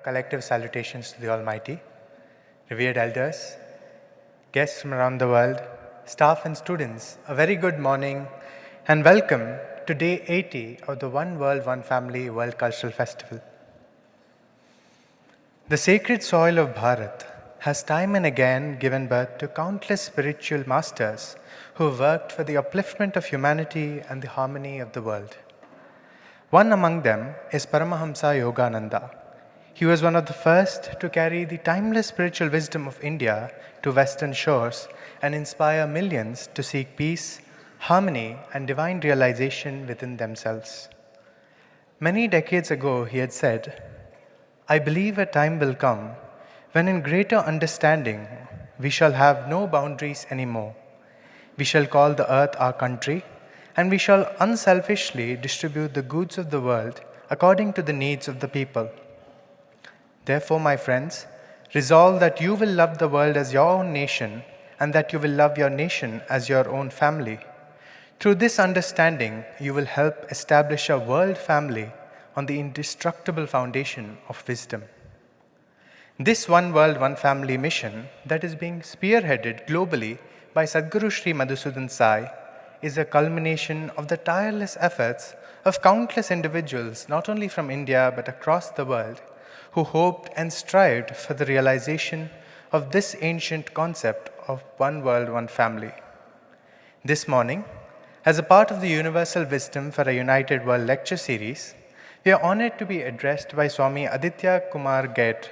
collective salutations to the Almighty, revered elders, guests from around the world, staff and students, a very good morning and welcome to day 80 of the One World, One Family World Cultural Festival. The sacred soil of Bharat has time and again given birth to countless spiritual masters who have worked for the upliftment of humanity and the harmony of the world. One among them is Paramahamsa Yogananda. He was one of the first to carry the timeless spiritual wisdom of India to Western shores and inspire millions to seek peace, harmony, and divine realization within themselves. Many decades ago, he had said, "I believe a time will come when in greater understanding we shall have no boundaries anymore. We shall call the earth our country, and we shall unselfishly distribute the goods of the world according to the needs of the people. Therefore, my friends, resolve that you will love the world as your own nation and that you will love your nation as your own family. Through this understanding, you will help establish a world family on the indestructible foundation of wisdom." This One World, One Family mission that is being spearheaded globally by Sadhguru Sri Madhusudan Sai is a culmination of the tireless efforts of countless individuals, not only from India but across the world, who hoped and strived for the realization of this ancient concept of one world, one family. This morning, as a part of the Universal Wisdom for a United World lecture series, we are honored to be addressed by Swami Aditya Kumar Gaet.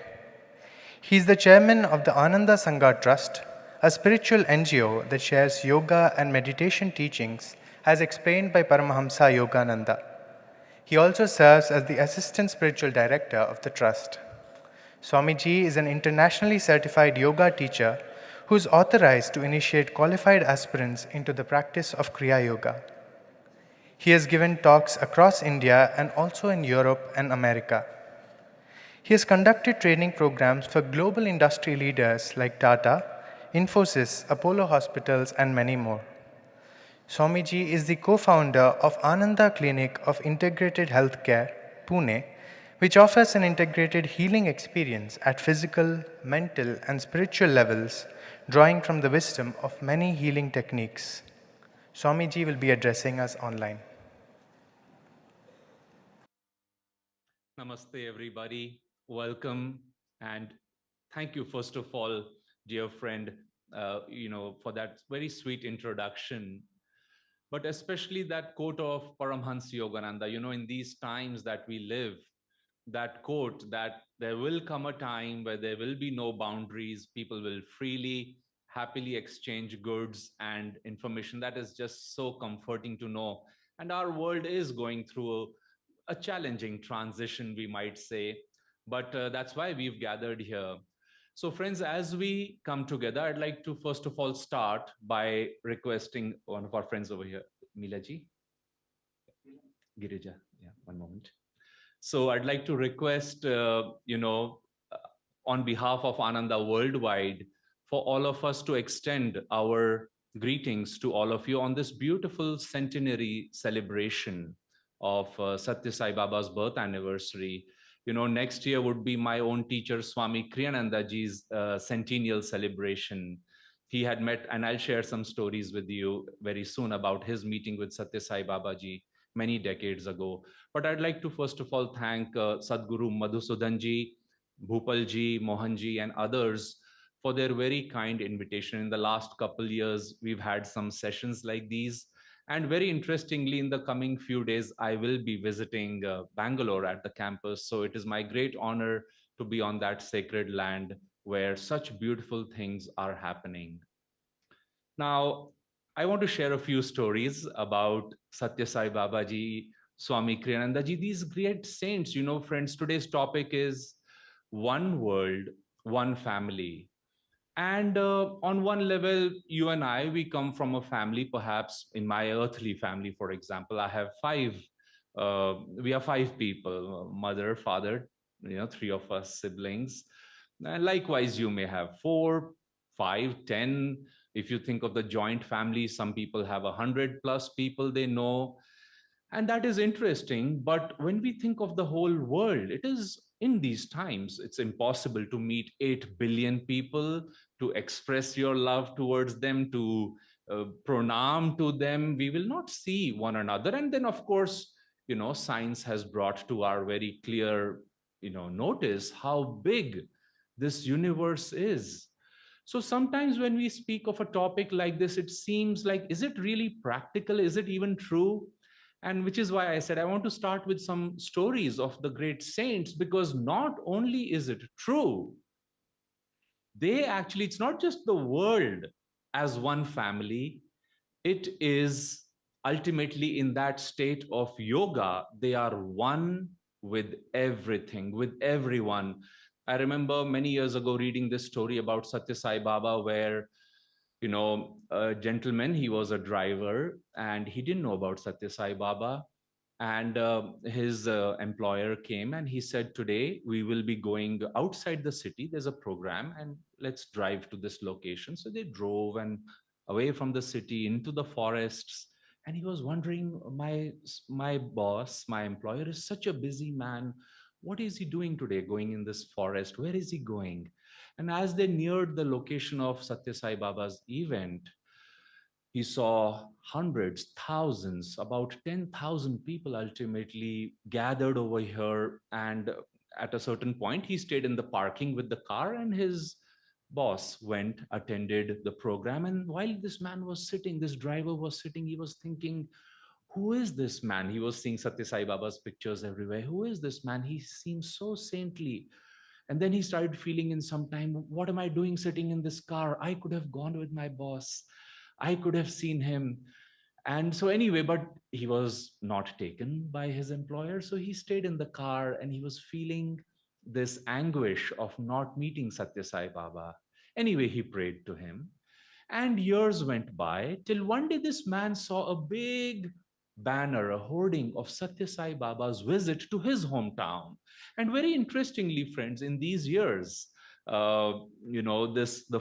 He is the chairman of the Ananda Sangha Trust, a spiritual NGO that shares yoga and meditation teachings as explained by Paramahamsa Yogananda. He also serves as the assistant spiritual director of the trust. Swamiji is an internationally certified yoga teacher who is authorized to initiate qualified aspirants into the practice of Kriya Yoga. He has given talks across India and also in Europe and America. He has conducted training programs for global industry leaders like Tata, Infosys, Apollo Hospitals, and many more. Swamiji is the co-founder of Ananda Clinic of Integrated Healthcare, Pune, which offers an integrated healing experience at physical, mental, and spiritual levels, drawing from the wisdom of many healing techniques. Swamiji will be addressing us online. Namaste, everybody. Welcome and thank you, first of all, dear friend, for that very sweet introduction. But especially that quote of Paramhansa Yogananda, in these times that we live, that quote that there will come a time where there will be no boundaries, people will freely, happily exchange goods and information. That is just so comforting to know. And our world is going through a challenging transition, we might say, but that's why we've gathered here. So, friends, as we come together, I'd like to first of all start by requesting one of our friends over here, Milaji, Girija. Yeah, one moment. So, I'd like to request, on behalf of Ananda Worldwide, for all of us to extend our greetings to all of you on this beautiful centenary celebration of Sathya Sai Baba's birth anniversary. Next year would be my own teacher, Swami Kriyanandaji's centennial celebration. He had met, and I'll share some stories with you very soon about his meeting with Sathya Sai Babaji many decades ago. But I'd like to first of all thank Sadhguru Madhusudanji, Bhupalji, Mohanji, and others for their very kind invitation. In the last couple years, we've had some sessions like these. And very interestingly, in the coming few days, I will be visiting Bangalore at the campus. So it is my great honor to be on that sacred land where such beautiful things are happening. Now, I want to share a few stories about Sathya Sai Babaji, Swami Kriyanandaji, these great saints. Friends, today's topic is one world, one family. And on one level, you and I, we come from a family, perhaps in my earthly family, for example, I have we are five people, mother, father, three of us siblings. And likewise, you may have four, five, 10. If you think of the joint family, some people have 100+ people they know. And that is interesting. But when we think of the whole world, it is in these times, it's impossible to meet 8 billion people, to express your love towards them, to pranam to them. We will not see one another. And then, of course, science has brought to our very clear, notice how big this universe is. So sometimes when we speak of a topic like this, it seems like, is it really practical? Is it even true? And which is why I said I want to start with some stories of the great saints, because not only is it true, it's not just the world as one family, it is ultimately in that state of yoga, they are one with everything, with everyone. I remember many years ago reading this story about Sathya Sai Baba, where a gentleman, he was a driver and he didn't know about Sathya Sai Baba. And his employer came and he said, today we will be going outside the city. There's a program and let's drive to this location. So they drove and away from the city into the forests. And he was wondering, my boss, my employer is such a busy man. What is he doing today going in this forest? Where is he going? And as they neared the location of Sathya Sai Baba's event, he saw hundreds, thousands, about 10,000 people ultimately gathered over here. And at a certain point, he stayed in the parking with the car, and his boss went, attended the program. And while this man was sitting, this driver was sitting, he was thinking, who is this man? He was seeing Sathya Sai Baba's pictures everywhere. Who is this man? He seems so saintly. And then he started feeling in some time, what am I doing sitting in this car? I could have gone with my boss. I could have seen him. And so, anyway, but he was not taken by his employer. So he stayed in the car and he was feeling this anguish of not meeting Sathya Sai Baba. Anyway, he prayed to him. And years went by till one day this man saw a big banner, a hoarding of Sathya Sai Baba's visit to his hometown. And very interestingly, friends, in these years, the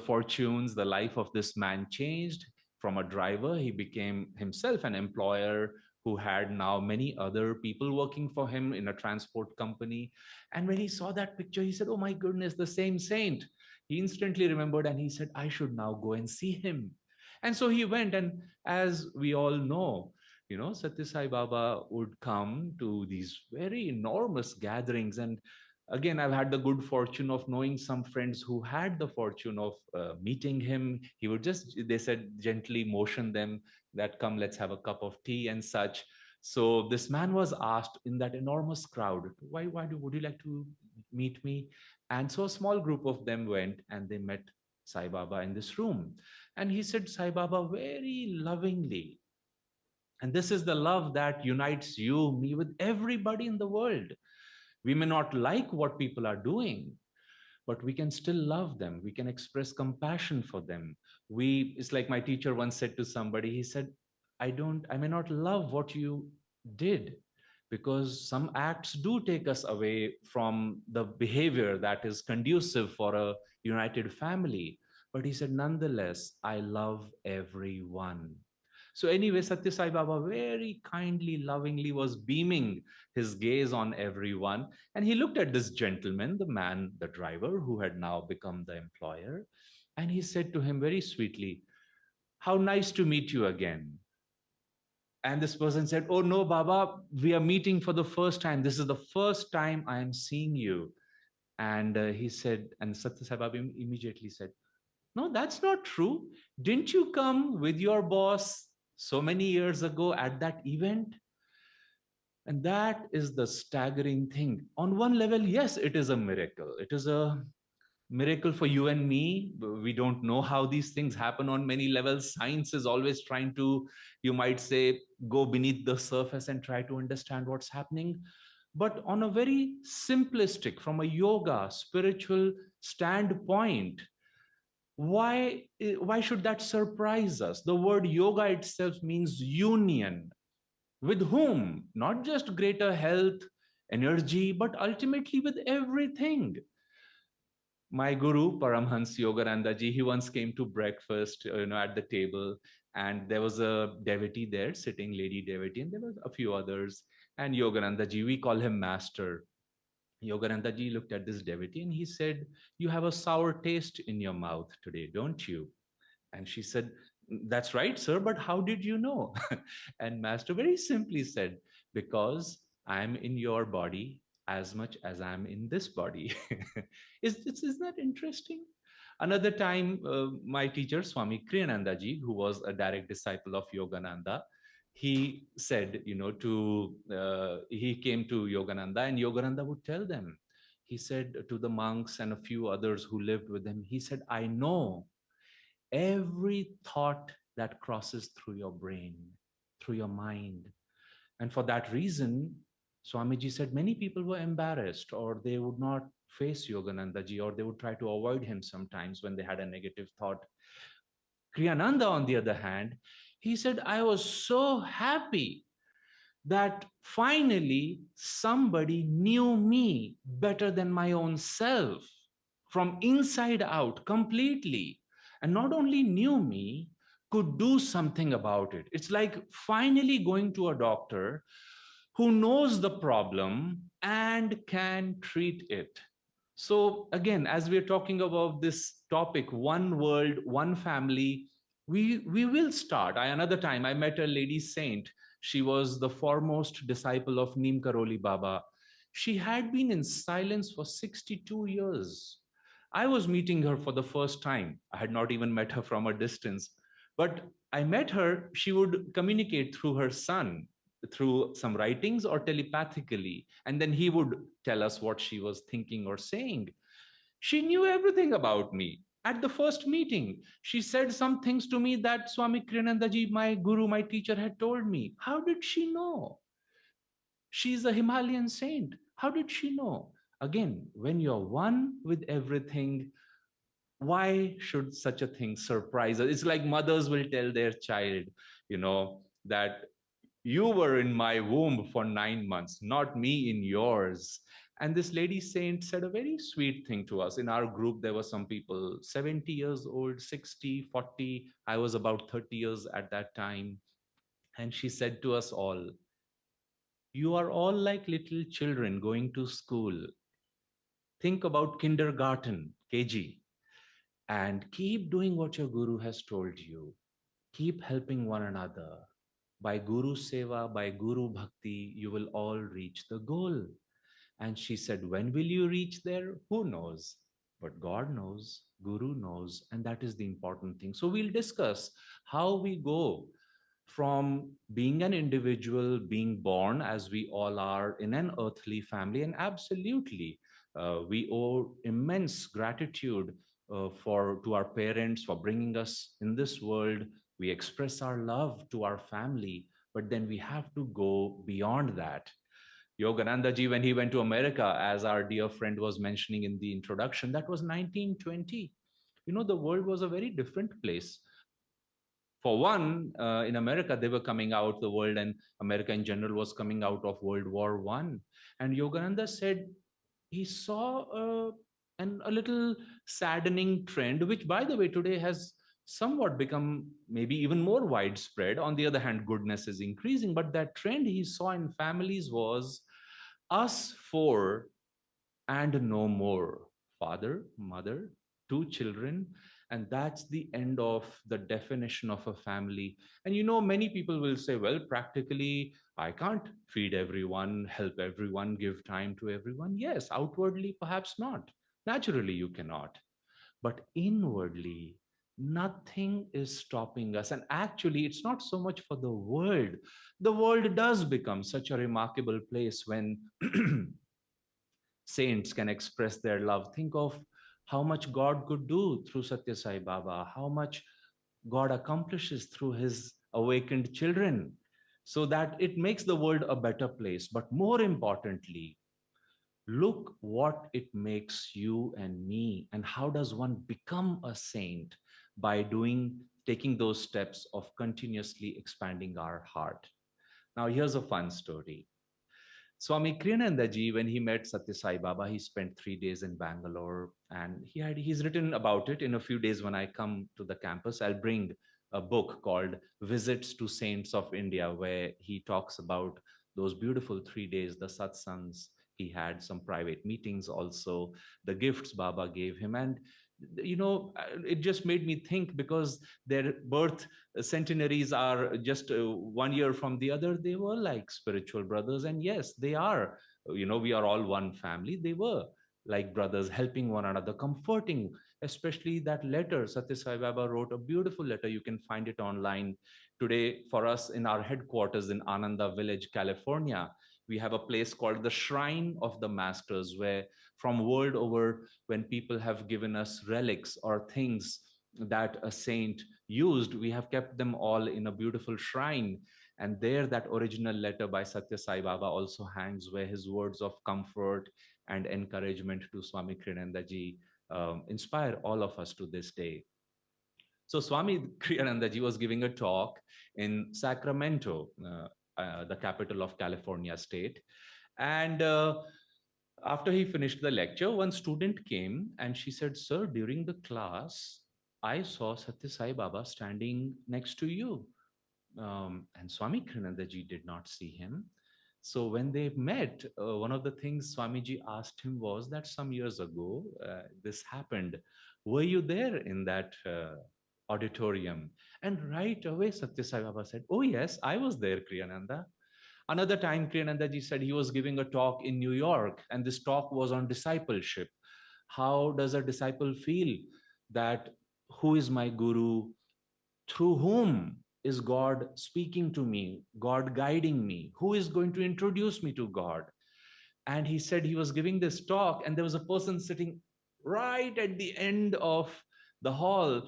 fortunes, the life of this man changed. From a driver, he became himself an employer who had now many other people working for him in a transport company. And when he saw that picture, he said, oh my goodness, the same saint. He instantly remembered and he said, I should now go and see him. And so he went. And as we all know, Sathya Sai Baba would come to these very enormous gatherings. And again, I've had the good fortune of knowing some friends who had the fortune of meeting him. He would just, they said, gently motion them that, come, let's have a cup of tea and such. So this man was asked in that enormous crowd, would you like to meet me? And so a small group of them went and they met Sai Baba in this room. And he said, Sai Baba, very lovingly, and this is the love that unites you, me, with everybody in the world. We may not like what people are doing, but we can still love them. We can express compassion for them. It's like my teacher once said to somebody, he said, I may not love what you did, because some acts do take us away from the behavior that is conducive for a united family. But he said, nonetheless, I love everyone. So anyway, Sathya Sai Baba very kindly, lovingly was beaming his gaze on everyone. And he looked at this gentleman, the man, the driver, who had now become the employer. And he said to him very sweetly, how nice to meet you again. And this person said, oh no, Baba, we are meeting for the first time. This is the first time I am seeing you. And he said, and Sathya Sai Baba immediately said, no, that's not true. Didn't you come with your boss so many years ago at that event? And that is the staggering thing. On one level, yes, it is a miracle. It is a miracle for you and me. We don't know how these things happen on many levels. Science is always trying to, you might say, go beneath the surface and try to understand what's happening. But on a very simplistic, from a yoga, spiritual standpoint, why should that surprise us? The word yoga itself means union. With whom? Not just greater health, energy, but ultimately with everything. My guru, Paramhans Yogananda ji, he once came to breakfast, at the table, and there was a devotee there, sitting lady devotee, and there were a few others. And Yogananda ji, we call him master. Yogananda ji looked at this devotee and he said, "You have a sour taste in your mouth today, don't you?" And she said, "That's right, sir, but how did you know?" And Master very simply said, "Because I'm in your body as much as I'm in this body." Isn't that interesting? Another time, my teacher, Swami Kriyananda ji, who was a direct disciple of Yogananda, he said, he came to Yogananda and Yogananda would tell them, he said to the monks and a few others who lived with him, he said, "I know every thought that crosses through your brain, through your mind." And for that reason, Swamiji said many people were embarrassed or they would not face Yogananda ji or they would try to avoid him sometimes when they had a negative thought. Kriyananda, on the other hand, he said, "I was so happy that finally somebody knew me better than my own self from inside out completely. And not only knew me, could do something about it. It's like finally going to a doctor who knows the problem and can treat it." So, again, as we're talking about this topic, one world, one family, we will start. Another time I met a lady saint. She was the foremost disciple of Neem Karoli Baba. She had been in silence for 62 years. I was meeting her for the first time. I had not even met her from a distance. But I met her, she would communicate through her son, through some writings or telepathically. And then he would tell us what she was thinking or saying. She knew everything about me. At the first meeting, she said some things to me that Swami Kriyanandaji, my guru, my teacher, had told me. How did she know? She's a Himalayan saint. How did she know? Again, when you're one with everything, why should such a thing surprise us? It's like mothers will tell their child, that you were in my womb for 9 months, not me in yours. And this lady saint said a very sweet thing to us. In our group, there were some people 70 years old, 60, 40. I was about 30 years at that time. And she said to us all, "You are all like little children going to school. Think about kindergarten, KG, and keep doing what your guru has told you. Keep helping one another. By Guru Seva, by Guru Bhakti, you will all reach the goal." And she said, "When will you reach there? Who knows? But God knows, Guru knows, and that is the important thing." So we'll discuss how we go from being an individual, being born as we all are in an earthly family, and absolutely, we owe immense gratitude for to our parents for bringing us in this world. We express our love to our family, but then we have to go beyond that. Yogananda ji, when he went to America, as our dear friend was mentioning in the introduction, that was 1920. The world was a very different place. For one, in America, they were coming out, the world and America in general was coming out of World War One. And Yogananda said he saw a little saddening trend, which, by the way, today has somewhat become maybe even more widespread. On the other hand, goodness is increasing, but that trend he saw in families was us four and no more. Father, mother, two children, and that's the end of the definition of a family. And many people will say, well, practically, I can't feed everyone, help everyone, give time to everyone. Yes, outwardly, perhaps not. Naturally, you cannot. But inwardly, nothing is stopping us. And actually, it's not so much for the world. The world does become such a remarkable place when saints can express their love. Think of how much God could do through Sathya Sai Baba, how much God accomplishes through his awakened children, so that it makes the world a better place. But more importantly, look what it makes you and me, and how does one become a saint by taking those steps of continuously expanding our heart. Now, here's a fun story. Swami Kriyanandaji, when he met Sathya Sai Baba, he spent 3 days in Bangalore, and he's written about it. In a few days, when I come to the campus, I'll bring a book called Visits to Saints of India, where he talks about those beautiful 3 days, the satsangs He had some private meetings also, the gifts Baba gave him. And, it just made me think, because their birth centenaries are just 1 year from the other. They were like spiritual brothers. And yes, they are. We are all one family. They were like brothers, helping one another, comforting, especially that letter. Sathya Sai Baba wrote a beautiful letter. You can find it online today. For us in our headquarters in Ananda Village, California, we have a place called the Shrine of the Masters, where from world over, when people have given us relics or things that a saint used, we have kept them all in a beautiful shrine. And there, that original letter by Sathya Sai Baba also hangs, where his words of comfort and encouragement to Swami Kriyananda ji inspire all of us to this day. So Swami Kriyananda ji was giving a talk in Sacramento, the capital of California state. And after he finished the lecture, one student came and she said, "Sir, during the class, I saw Sathya Sai Baba standing next to you." And Swami Kriyananda ji did not see him. So when they met, one of the things Swamiji asked him was that some years ago, this happened. Were you there in that auditorium? And right away, Sathya Sai Baba said, "Oh yes, I was there, Kriyananda." Another time, Kriyananda ji said he was giving a talk in New York, and this talk was on discipleship. How does a disciple feel that who is my guru? Through whom is God speaking to me, God guiding me? Who is going to introduce me to God? And he said he was giving this talk, and there was a person sitting right at the end of the hall.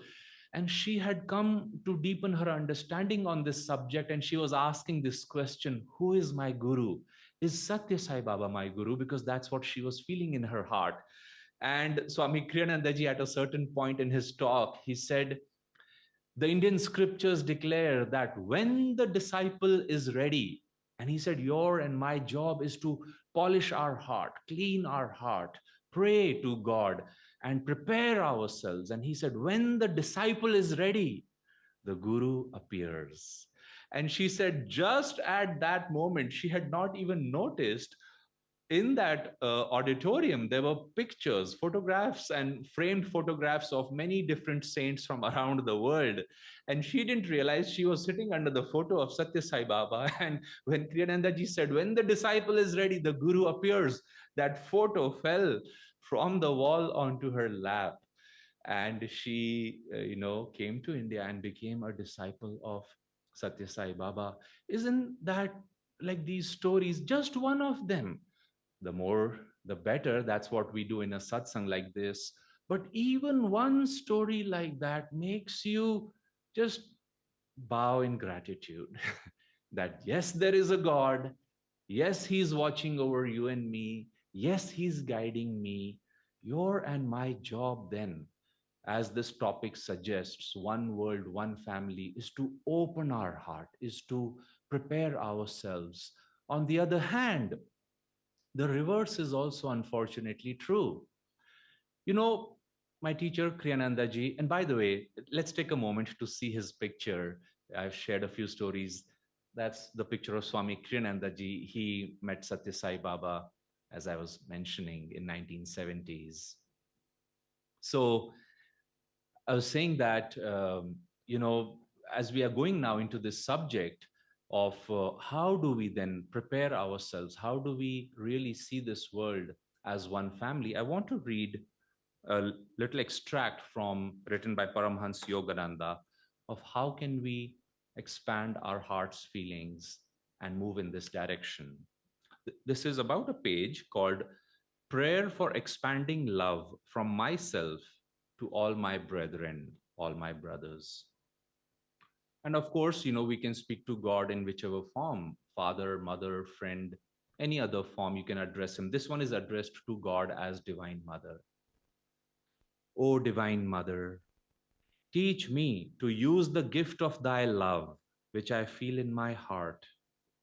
And she had come to deepen her understanding on this subject. And she was asking this question: who is my guru? Is Sathya Sai Baba my guru? Because that's what she was feeling in her heart. And Swami Kriyanandaji, at a certain point in his talk, he said, the Indian scriptures declare that when the disciple is ready, and he said, your and my job is to polish our heart, clean our heart, pray to God, and prepare ourselves. And he said, when the disciple is ready, the guru appears. And she said, just at that moment, she had not even noticed in that auditorium, there were pictures, photographs, and framed photographs of many different saints from around the world. And she didn't realize she was sitting under the photo of Sathya Sai Baba. And when Kriyananda ji said, when the disciple is ready, the guru appears, that photo fell from the wall onto her lap. And she, came to India and became a disciple of Sathya Sai Baba. Isn't that like these stories, just one of them? The more, the better. That's what we do in a satsang like this. But even one story like that makes you just bow in gratitude that yes, there is a God. Yes, he's watching over you and me. Yes, he's guiding me. Your and my job then, as this topic suggests, one world, one family, is to open our heart, is to prepare ourselves. On the other hand, the reverse is also unfortunately true. You know, my teacher, Kriyananda ji, and by the way, let's take a moment to see his picture. I've shared a few stories. That's the picture of Swami Kriyananda ji. He met Sathya Sai Baba, as I was mentioning, in 1970s. So I was saying that, as we are going now into this subject of how do we then prepare ourselves, how do we really see this world as one family, I want to read a little extract from written by Paramhans Yogananda of how can we expand our heart's feelings and move in this direction. This is about a page called Prayer for Expanding Love from Myself to All My Brethren, all my brothers. And of course, we can speak to God in whichever form, father, mother, friend, any other form you can address him. This one is addressed to God as Divine Mother. O Divine Mother, teach me to use the gift of thy love, which I feel in my heart,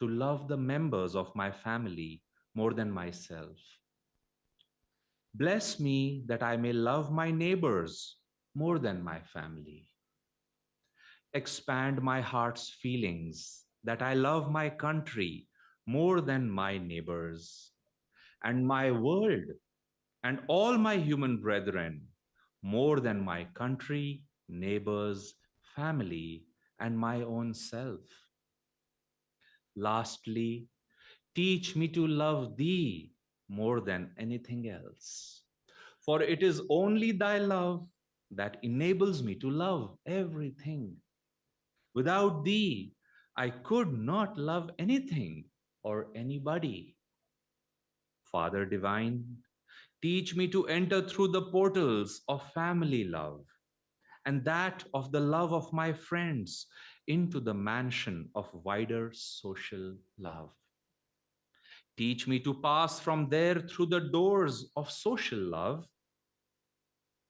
to love the members of my family more than myself. Bless me that I may love my neighbors more than my family. Expand my heart's feelings that I love my country more than my neighbors. and my world and all my human brethren more than my country, neighbors, family, and my own self. Lastly, teach me to love thee more than anything else. For it is only thy love that enables me to love everything. Without thee, I could not love anything or anybody. Father divine, teach me to enter through the portals of family love and that of the love of my friends into the mansion of wider social love. Teach me to pass from there through the doors of social love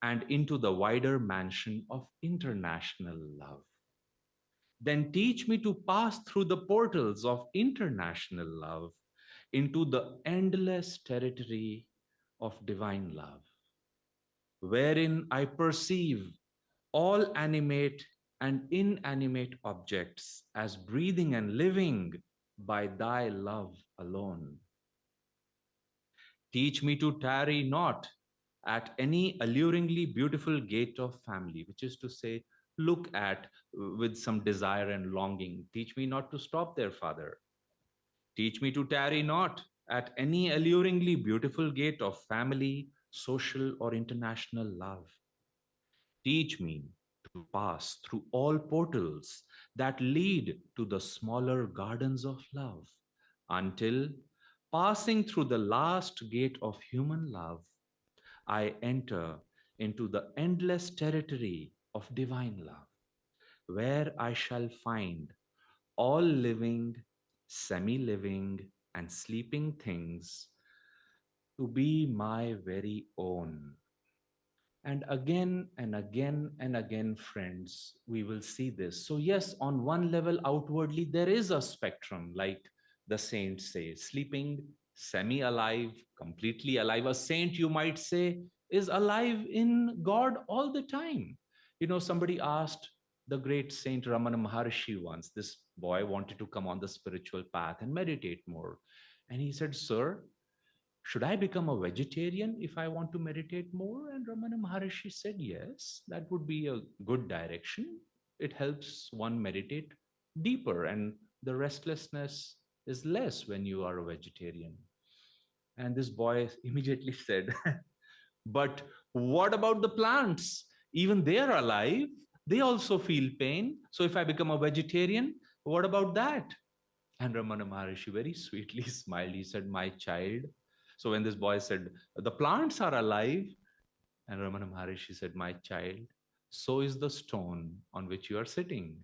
and into the wider mansion of international love. Then teach me to pass through the portals of international love into the endless territory of divine love, wherein I perceive all animate and inanimate objects as breathing and living by thy love alone. Teach me to tarry not at any alluringly beautiful gate of family, which is to say, look at with some desire and longing. Teach me not to stop there, Father. Teach me to tarry not at any alluringly beautiful gate of family, social, or international love. Teach me to pass through all portals that lead to the smaller gardens of love until, passing through the last gate of human love, I enter into the endless territory of divine love, where I shall find all living, semi living, and sleeping things to be my very own. And again and again and again, friends, we will see this. So, yes, on one level, outwardly, there is a spectrum, like the saints say, sleeping, semi alive, completely alive. A saint, you might say, is alive in God all the time. You know, somebody asked the great Saint Ramana Maharshi once, this boy wanted to come on the spiritual path and meditate more. And he said, Sir, should I become a vegetarian if I want to meditate more? And Ramana Maharshi said, yes, that would be a good direction. It helps one meditate deeper, and the restlessness is less when you are a vegetarian. And this boy immediately said, but what about the plants? Even they are alive. They also feel pain. So if I become a vegetarian, what about that? And Ramana Maharshi very sweetly smiled. He said, my child. So when this boy said, the plants are alive, and Ramana Maharishi said, my child, so is the stone on which you are sitting.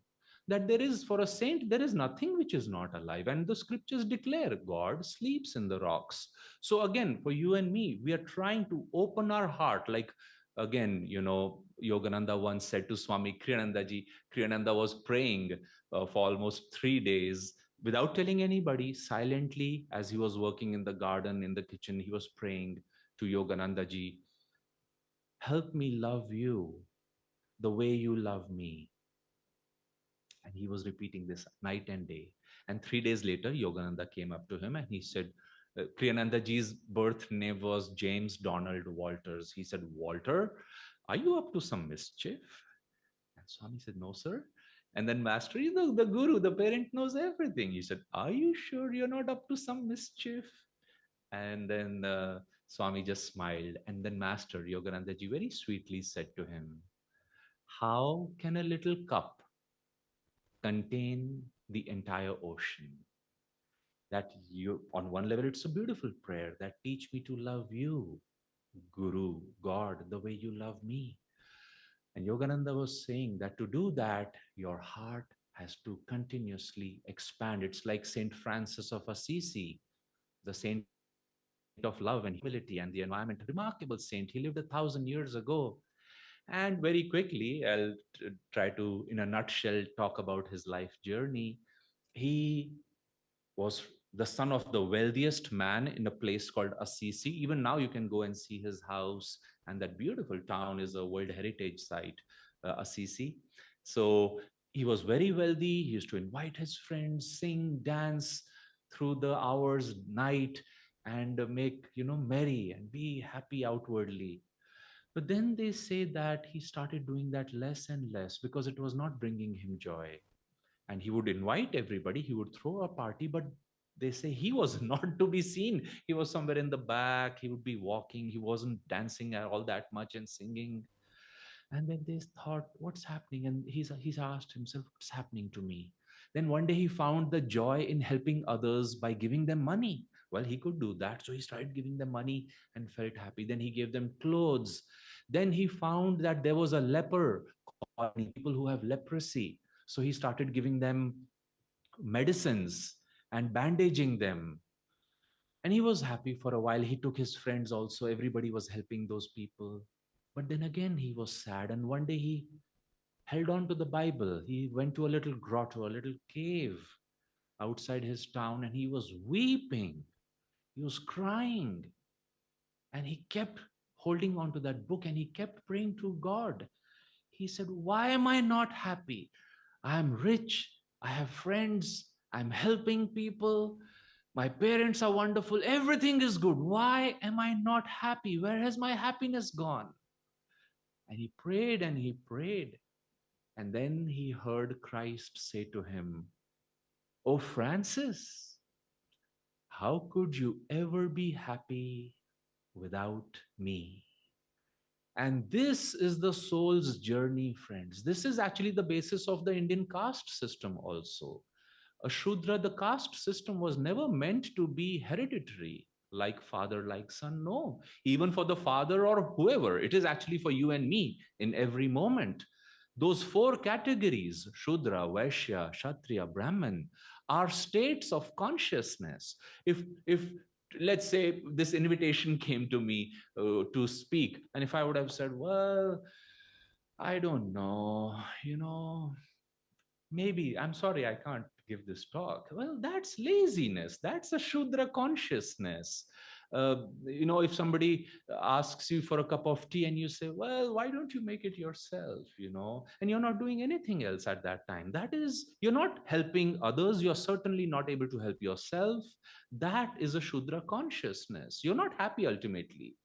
That there is, for a saint, there is nothing which is not alive. And the scriptures declare God sleeps in the rocks. So again, for you and me, we are trying to open our heart. Like, again, you know, Yogananda once said to Swami Kriyanandaji, Kriyananda was praying for almost 3 days without telling anybody, silently, as he was working in the garden, in the kitchen, he was praying to Yoganandaji, help me love you the way you love me. And he was repeating this night and day. And 3 days later, Yogananda came up to him and he said, Kriyanandaji's birth name was James Donald Walters. He said, Walter, are you up to some mischief? And Swami said, no, sir. And then Master, you know, the guru, the parent knows everything. He said, are you sure you're not up to some mischief? And then Swami just smiled. And then Master Yoganandaji very sweetly said to him, how can a little cup contain the entire ocean? That you, on one level, it's a beautiful prayer that teach me to love you, Guru, God, the way you love me. And Yogananda was saying that to do that, your heart has to continuously expand. It's like Saint Francis of Assisi, the saint of love and humility and the environment, remarkable saint. He lived 1,000 years ago. And very quickly, I'll try to, in a nutshell, talk about his life journey. He was the son of the wealthiest man in a place called Assisi. Even now, you can go and see his house, and that beautiful town is a World Heritage Site, Assisi. So he was very wealthy. He used to invite his friends, sing, dance through the hours, night. and make, merry and be happy outwardly. But then they say that he started doing that less and less because it was not bringing him joy. And he would invite everybody, he would throw a party, but they say he was not to be seen. He was somewhere in the back, he would be walking, he wasn't dancing all that much and singing. And then they thought, what's happening? And he's asked himself, what's happening to me? Then one day he found the joy in helping others by giving them money. Well, he could do that, so he started giving them money and felt happy. Then he gave them clothes. Then he found that there was a leper colony, people who have leprosy, so he started giving them medicines and bandaging them. And he was happy for a while. He took his friends also, everybody was helping those people. But then again he was sad, and one day he held on to the Bible. He went to a little grotto, a little cave outside his town, and he was weeping, he was crying, and he kept holding on to that book and he kept praying to God. He said, why am I not happy? I am rich, I have friends, I'm helping people, my parents are wonderful, everything is good. Why am I not happy? Where has my happiness gone? And he prayed and he prayed. And then he heard Christ say to him, oh, Francis, how could you ever be happy without me? And this is the soul's journey, friends. This is actually the basis of the Indian caste system also. A Shudra, the caste system was never meant to be hereditary, like father, like son. No, even for the father or whoever, it is actually for you and me in every moment. Those four categories, Shudra, Vaishya, Kshatriya, Brahman, are states of consciousness. If let's say this invitation came to me to speak, and if I would have said, well, I don't know, maybe, I'm sorry, I can't give this talk. Well, that's laziness. That's a Shudra consciousness. If somebody asks you for a cup of tea and you say, well, why don't you make it yourself, and you're not doing anything else at that time, that is, you're not helping others. You're certainly not able to help yourself. That is a Shudra consciousness. You're not happy ultimately.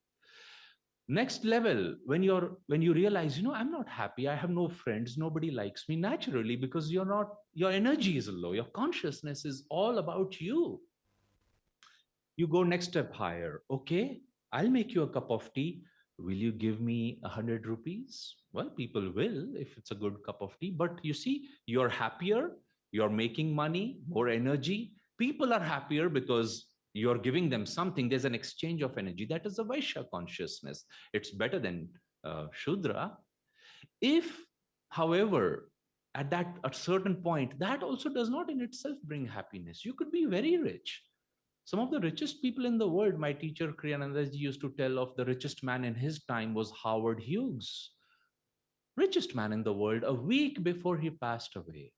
Next level, when you realize, I'm not happy, I have no friends, nobody likes me, naturally, because your energy is low, your consciousness is all about you. You go next step higher. Okay, I'll make you a cup of tea, will you give me 100 rupees? Well, people will if it's a good cup of tea, but you see, you're happier, you're making money, more energy, people are happier because you're giving them something. There's an exchange of energy. That is a Vaishya consciousness. It's better than Shudra. If, however, at a certain point, that also does not in itself bring happiness. You could be very rich. Some of the richest people in the world, my teacher Kriyanandaji used to tell of, the richest man in his time was Howard Hughes. Richest man in the world. A week before he passed away,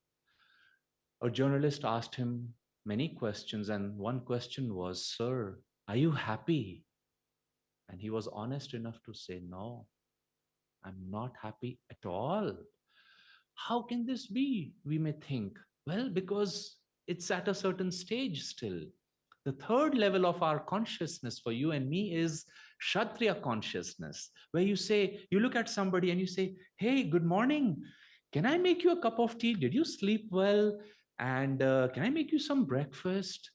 a journalist asked him many questions, and one question was, sir, are you happy? And he was honest enough to say, no, I'm not happy at all. How can this be? We may think, well, because it's at a certain stage still. The third level of our consciousness for you and me is Kshatriya consciousness, where you look at somebody and you say, hey, good morning. Can I make you a cup of tea? Did you sleep well? And can I make you some breakfast?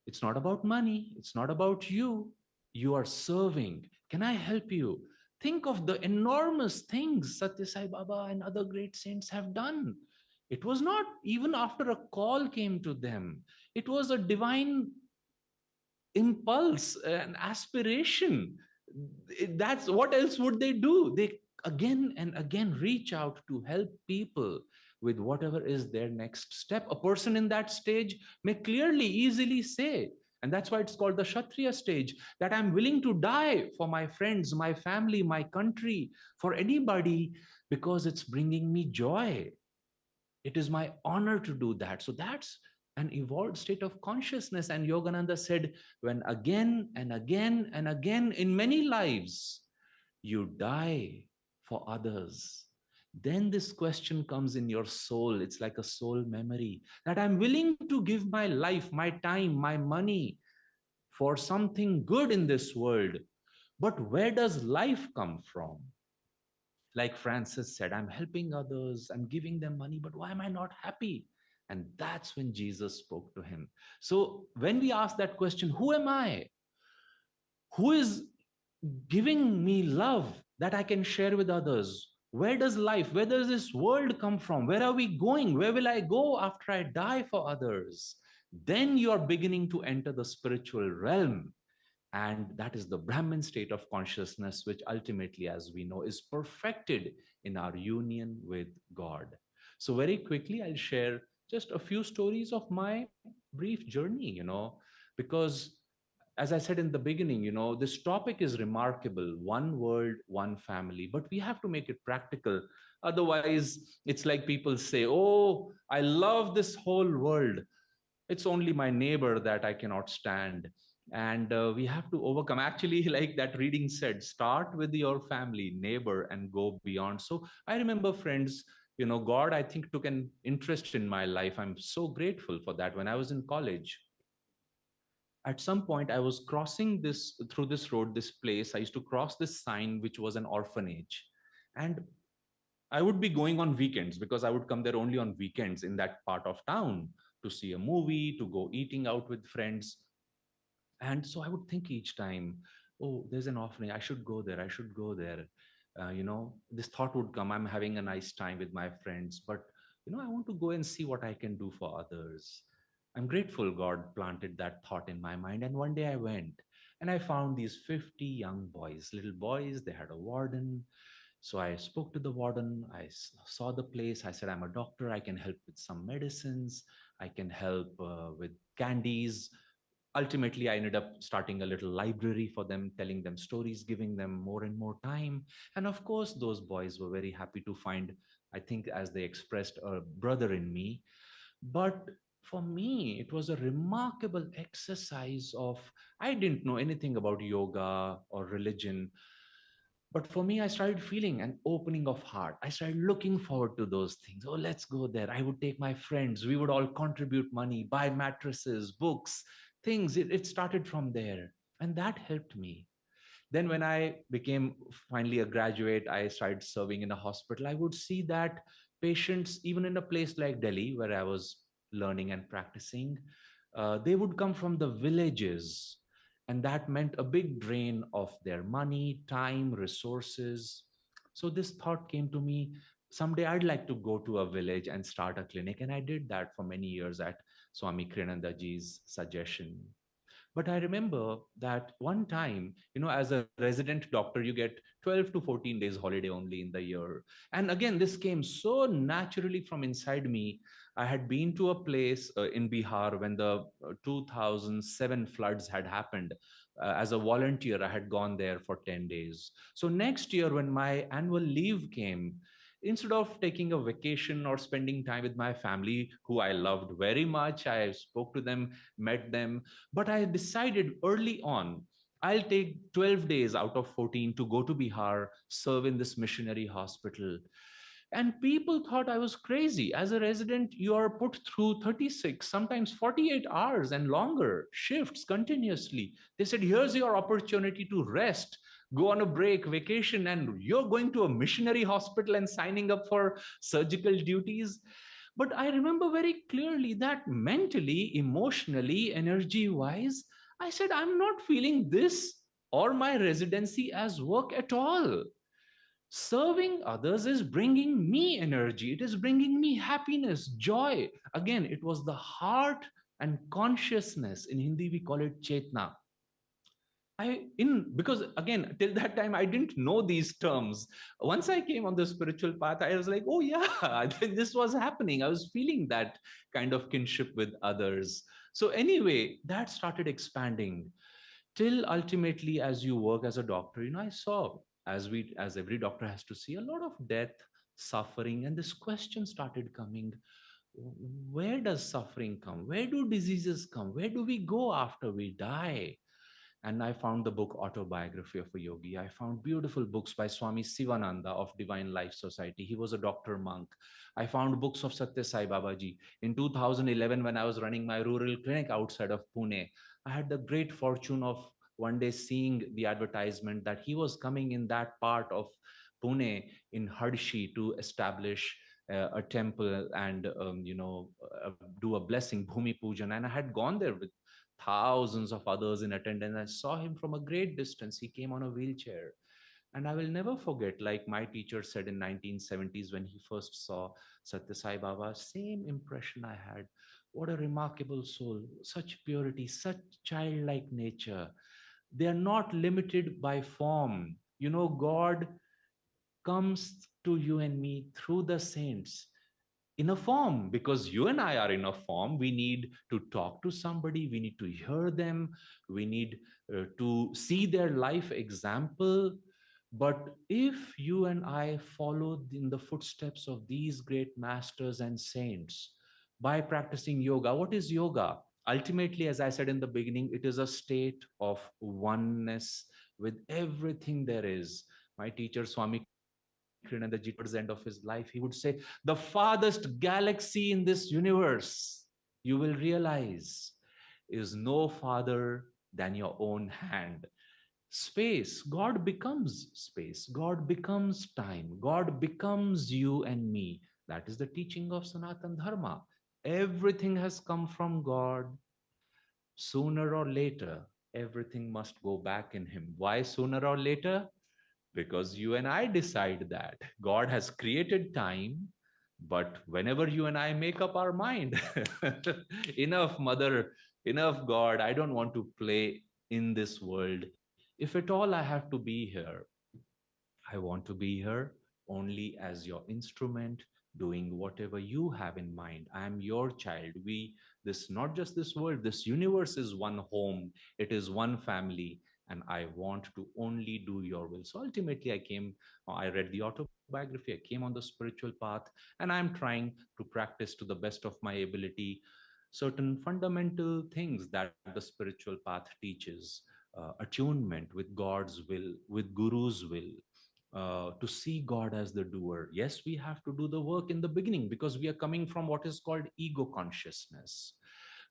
It's not about money. It's not about you. You are serving. Can I help you? Think of the enormous things Sathya Sai Baba and other great saints have done. It was not even after a call came to them. It was a divine impulse, an aspiration. That's what else would they do? They again and again reach out to help people with whatever is their next step. A person in that stage may clearly, easily say, and that's why it's called the Kshatriya stage, that I'm willing to die for my friends, my family, my country, for anybody, because it's bringing me joy. It is my honor to do that. So that's an evolved state of consciousness. And Yogananda said, when again and again and again in many lives, you die for others, then this question comes in your soul. It's like a soul memory that I'm willing to give my life, my time, my money for something good in this world. But where does life come from? Like Francis said, I'm helping others, I'm giving them money, but why am I not happy? And that's when Jesus spoke to him. So when we ask that question, who am I? Who is giving me love that I can share with others? Where does life, where does this world come from? Where are we going? Where will I go after I die for others? Then you are beginning to enter the spiritual realm. And that is the Brahman state of consciousness, which ultimately, as we know, is perfected in our union with God. So, very quickly, I'll share just a few stories of my brief journey, because as I said in the beginning, this topic is remarkable: one world, one family, but we have to make it practical. Otherwise, it's like people say, oh, I love this whole world, it's only my neighbor that I cannot stand. And we have to overcome, actually, like that reading said, start with your family, neighbor, and go beyond. So I remember, friends, God, I think, took an interest in my life. I'm so grateful for that. When I was in college, at some point I was crossing this through this road, this place, I used to cross this sign which was an orphanage. And I would be going on weekends because I would come there only on weekends in that part of town to see a movie, to go eating out with friends. And so I would think each time, oh, there's an orphanage, I should go there, I should go there. This thought would come, I'm having a nice time with my friends, but I want to go and see what I can do for others. I'm grateful God planted that thought in my mind. And one day I went and I found these 50 young boys, little boys. They had a warden. So I spoke to the warden. I saw the place. I said, I'm a doctor. I can help with some medicines. I can help with candies. Ultimately, I ended up starting a little library for them, telling them stories, giving them more and more time. And of course, those boys were very happy to find, I think, as they expressed, a brother in me. But for me, it was a remarkable exercise of, I didn't know anything about yoga or religion. But for me, I started feeling an opening of heart. I started looking forward to those things. Oh, let's go there. I would take my friends. We would all contribute money, buy mattresses, books, things. It started from there. And that helped me. Then, when I became finally a graduate, I started serving in a hospital. I would see that patients, even in a place like Delhi, where I was learning and practicing, they would come from the villages. And that meant a big drain of their money, time, resources. So, this thought came to me, someday I'd like to go to a village and start a clinic. And I did that for many years at Swami Kriyanandaji's suggestion. But I remember that one time, as a resident doctor, you get 12 to 14 days holiday only in the year. And again, this came so naturally from inside me. I had been to a place in Bihar when the 2007 floods had happened. As a volunteer, I had gone there for 10 days. So next year, when my annual leave came, instead of taking a vacation or spending time with my family, who I loved very much, I spoke to them, met them, but I decided early on, I'll take 12 days out of 14 to go to Bihar, serve in this missionary hospital. And people thought I was crazy. As a resident, you are put through 36, sometimes 48 hours and longer shifts continuously. They said, here's your opportunity to rest, go on a break, vacation, and you're going to a missionary hospital and signing up for surgical duties. But I remember very clearly that mentally, emotionally, energy wise, I said, I'm not feeling this or my residency as work at all. Serving others is bringing me energy, it is bringing me happiness, joy. Again, it was the heart and consciousness. In Hindi, we call it Chetna. Because again, till that time, I didn't know these terms. Once I came on the spiritual path, I was like, oh yeah, this was happening. I was feeling that kind of kinship with others. So anyway, that started expanding till ultimately, as you work as a doctor, I saw, as every doctor has to see, a lot of death, suffering, and this question started coming: where does suffering come? Where do diseases come? Where do we go after we die? And I found the book Autobiography of a Yogi. I found beautiful books by Swami Sivananda of Divine Life Society. He was a doctor monk. I found books of Sathya Sai Babaji. In 2011, when I was running my rural clinic outside of Pune, I had the great fortune of one day seeing the advertisement that he was coming in that part of Pune in Hadshi to establish a temple and do a blessing, Bhumi Pujan. And I had gone there with thousands of others in attendance. I saw him from a great distance. He came on a wheelchair. And I will never forget, like my teacher said in 1970s when he first saw Sathya Sai Baba, same impression I had. What a remarkable soul, such purity, such childlike nature. They are not limited by form. You know, God comes to you and me through the saints in a form, because you and I are in a form. We need to talk to somebody, we need to hear them, we need to see their life example. But if you and I followed in the footsteps of these great masters and saints by practicing yoga, what is yoga? Ultimately, as I said in the beginning, it is a state of oneness with everything there is. My teacher Swami Krishnanandaji, towards the end of his life, he would say, the farthest galaxy in this universe, you will realize, is no farther than your own hand. Space, God becomes space, God becomes time, God becomes you and me. That is the teaching of Sanatana Dharma. Everything has come from God. Sooner or later, everything must go back in Him. Why sooner or later? Because you and I decide that. God has created time, but whenever you and I make up our mind, enough, Mother, enough, God, I don't want to play in this world. If at all I have to be here, I want to be here only as your instrument, doing whatever you have in mind. I am your child. This, not just this world, this universe is one home, it is one family, and I want to only do your will. So ultimately, I read the autobiography, I came on the spiritual path, and I'm trying to practice to the best of my ability certain fundamental things that the spiritual path teaches. Attunement with God's will, with Guru's will, to see God as the doer. Yes, we have to do the work in the beginning because we are coming from what is called ego consciousness.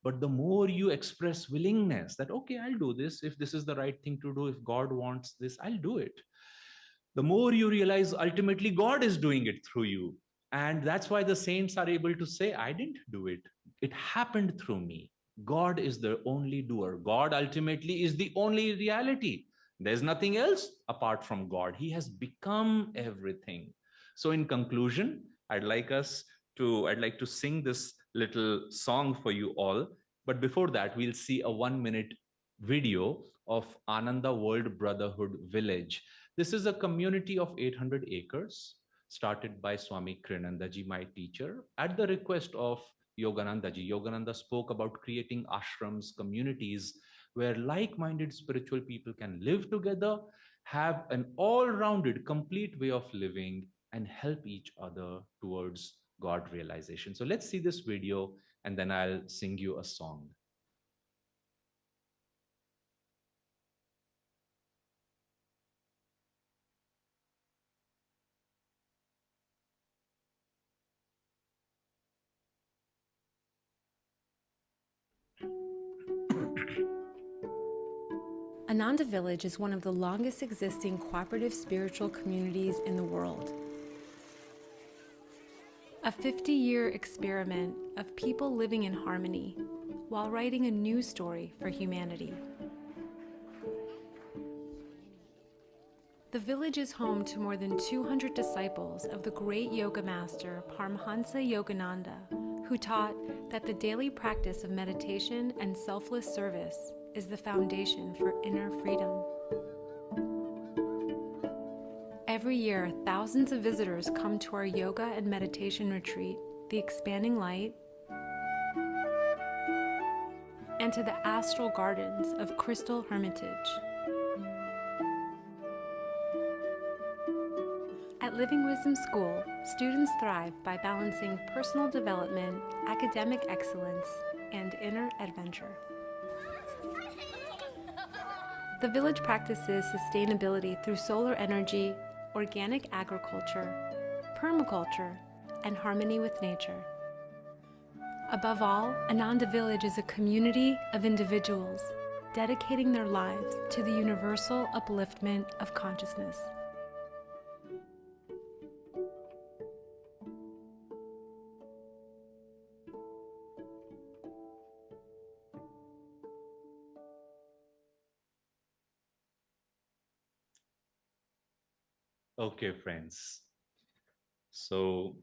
But the more you express willingness that, okay, I'll do this. If this is the right thing to do, if God wants this, I'll do it. The more you realize ultimately God is doing it through you. And that's why the saints are able to say, I didn't do it. It happened through me. God is the only doer. God ultimately is the only reality. There's nothing else apart from God. He has become everything. So in conclusion, I'd like to sing this little song for you all. But before that, we'll see a 1 minute video of Ananda World Brotherhood Village. This is a community of 800 acres started by Swami Krishnanandaji, my teacher, at the request of Yoganandaji. Yogananda spoke about creating ashrams, communities where like-minded spiritual people can live together, have an all-rounded, complete way of living, and help each other towards God realization. So let's see this video, and then I'll sing you a song. Ananda Village is one of the longest existing cooperative spiritual communities in the world. A 50-year experiment of people living in harmony while writing a new story for humanity. The village is home to more than 200 disciples of the great yoga master Paramhansa Yogananda, who taught that the daily practice of meditation and selfless service is the foundation for inner freedom. Every year, thousands of visitors come to our yoga and meditation retreat, The Expanding Light, and to the astral gardens of Crystal Hermitage. At Living Wisdom School, students thrive by balancing personal development, academic excellence, and inner adventure. The village practices sustainability through solar energy, organic agriculture, permaculture, and harmony with nature. Above all, Ananda Village is a community of individuals dedicating their lives to the universal upliftment of consciousness. Okay, friends. So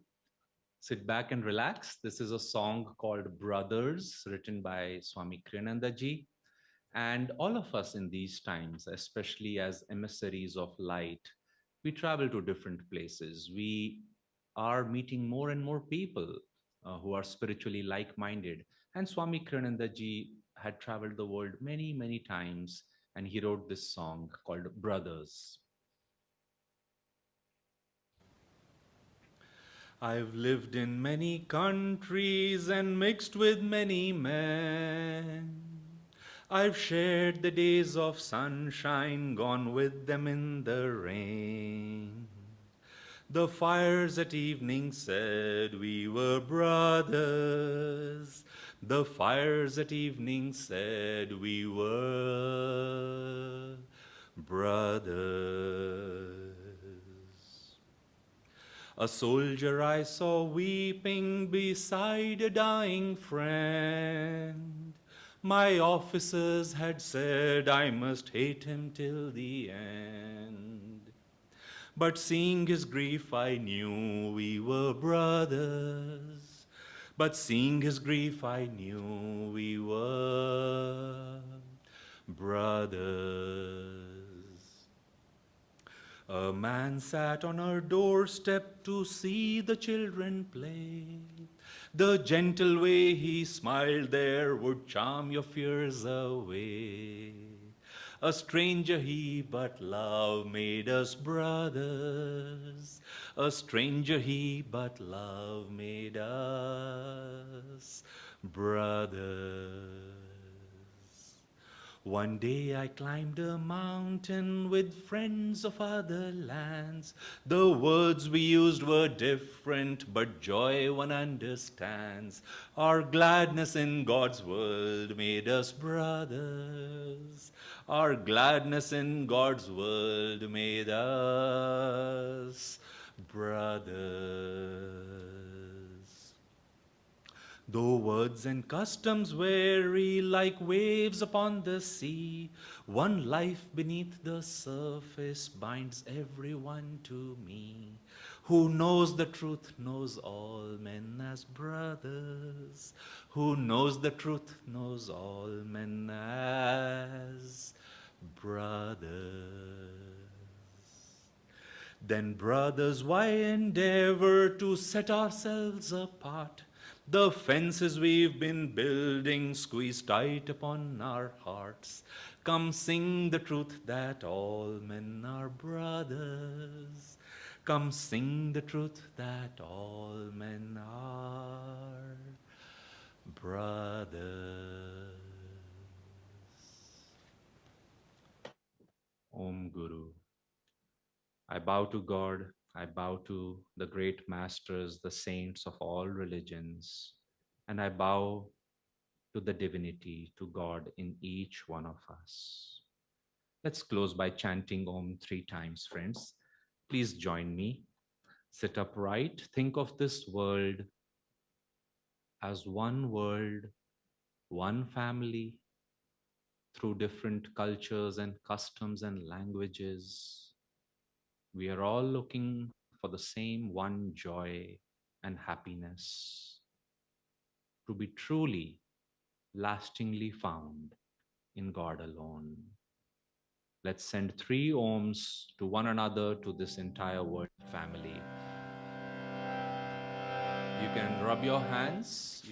sit back and relax. This is a song called Brothers, written by Swami Kriyananda ji. And all of us in these times, especially as emissaries of light, we travel to different places. We are meeting more and more people who are spiritually like-minded. And Swami Kriyananda ji had traveled the world many, many times, and he wrote this song called Brothers. I've lived in many countries and mixed with many men. I've shared the days of sunshine, gone with them in the rain. The fires at evening said we were brothers. The fires at evening said we were brothers. A soldier I saw weeping beside a dying friend. My officers had said I must hate him till the end. But seeing his grief, I knew we were brothers. But seeing his grief, I knew we were brothers. A man sat on our doorstep to see the children play. The gentle way he smiled there would charm your fears away. A stranger he, but love made us brothers. A stranger he, but love made us brothers. One day I climbed a mountain with friends of other lands. The words we used were different, but joy one understands. Our gladness in God's world made us brothers. Our gladness in God's world made us brothers. Though words and customs vary like waves upon the sea, one life beneath the surface binds everyone to me. Who knows the truth knows all men as brothers. Who knows the truth knows all men as brothers. Then, brothers, why endeavor to set ourselves apart? The fences we've been building squeeze tight upon our hearts. Come sing the truth that all men are brothers. Come sing the truth that all men are brothers. Om Guru. I bow to God, I bow to the great masters, the saints of all religions, and I bow to the divinity, to God in each one of us. Let's close by chanting Om 3 times, friends. Please join me. Sit upright. Think of this world as one world, one family, through different cultures and customs and languages. We are all looking for the same one joy and happiness, to be truly, lastingly found in God alone. Let's send 3 ohms to one another, to this entire world family. You can rub your hands,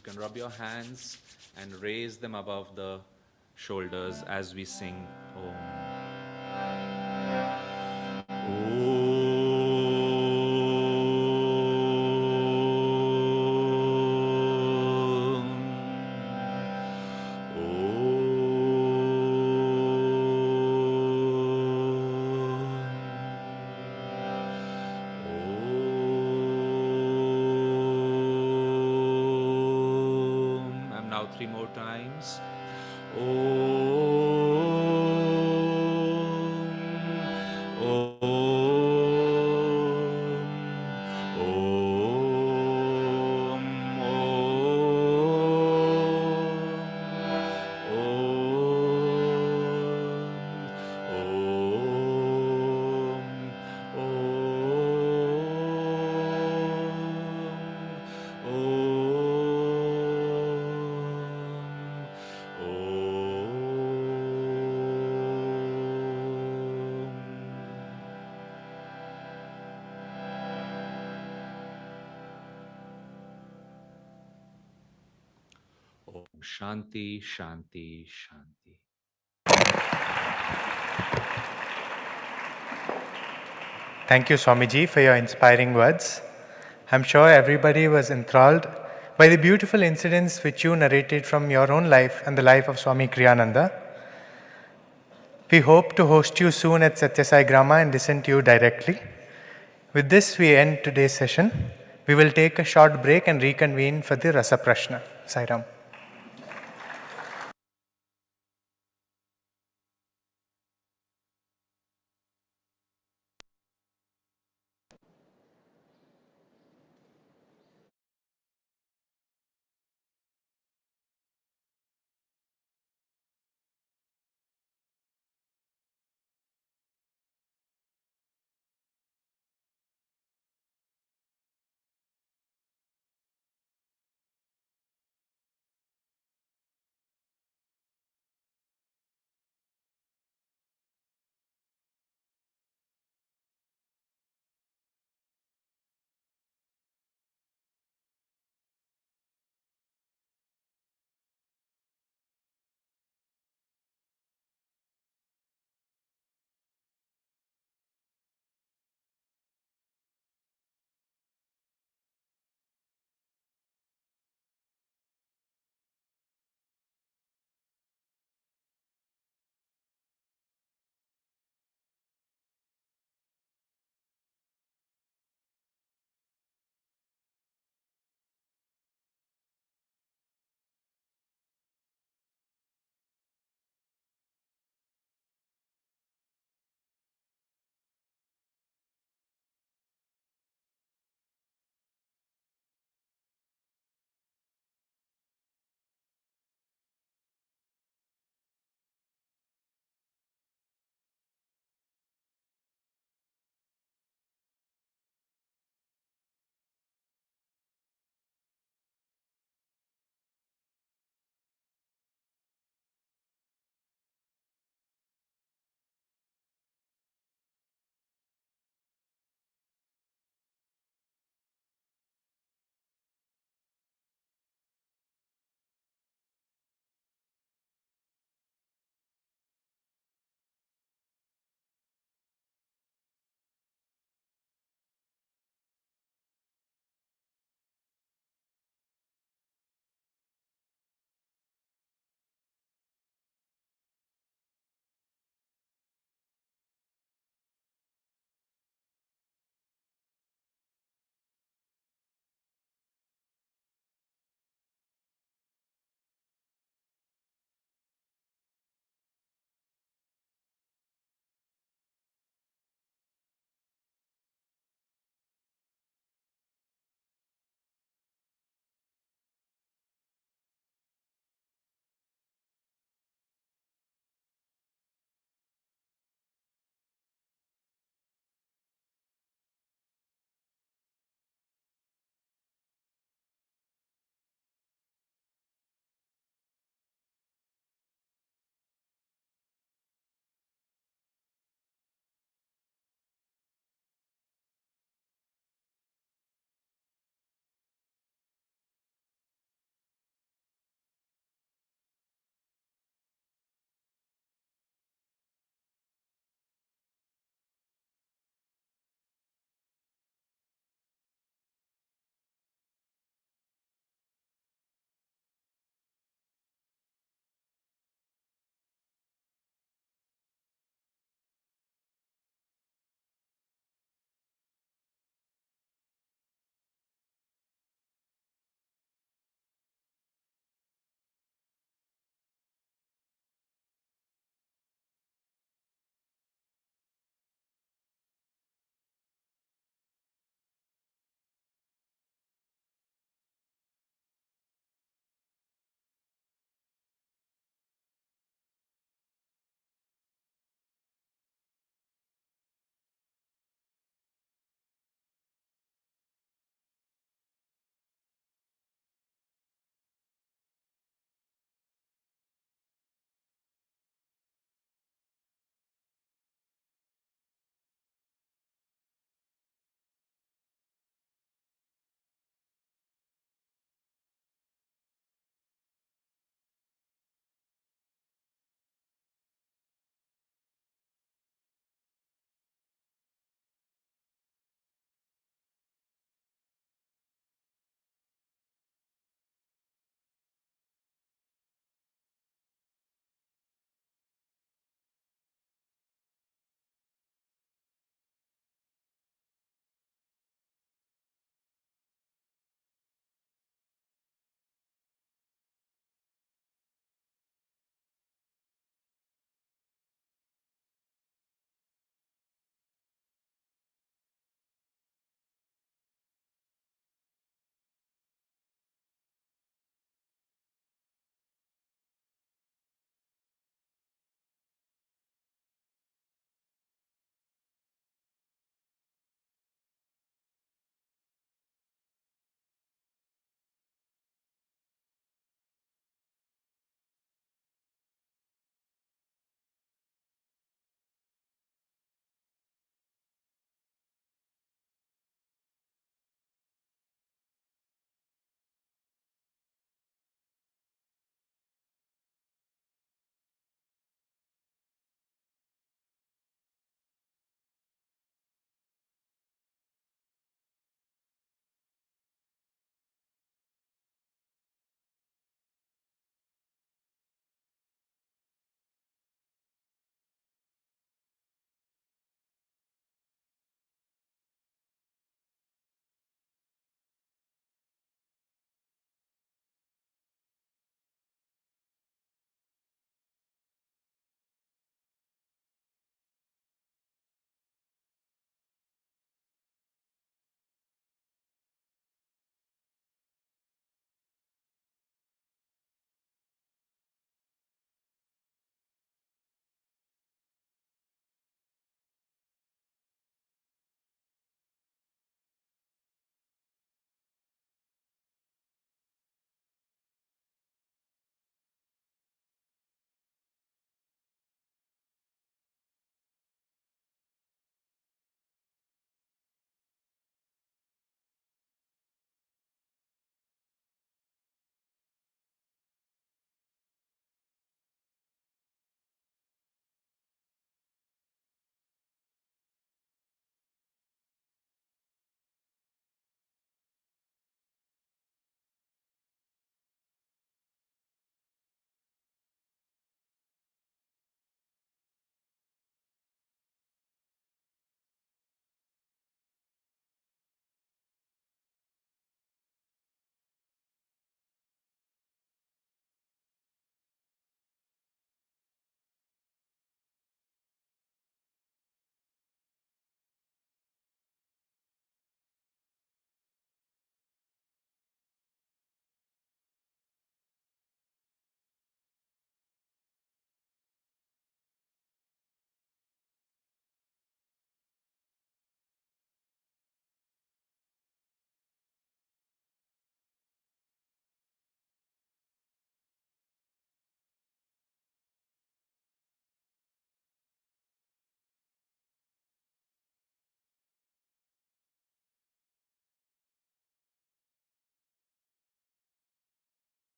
and raise them above the shoulders as we sing Om. 3 more times. Om. Om. Om. Shanti, Shanti, Shanti. Thank you, Swamiji, for your inspiring words. I'm sure everybody was enthralled by the beautiful incidents which you narrated from your own life and the life of Swami Kriyananda. We hope to host you soon at Sathya Sai Grama and listen to you directly. With this, we end today's session. We will take a short break and reconvene for the Rasa Prashna. Sai Ram.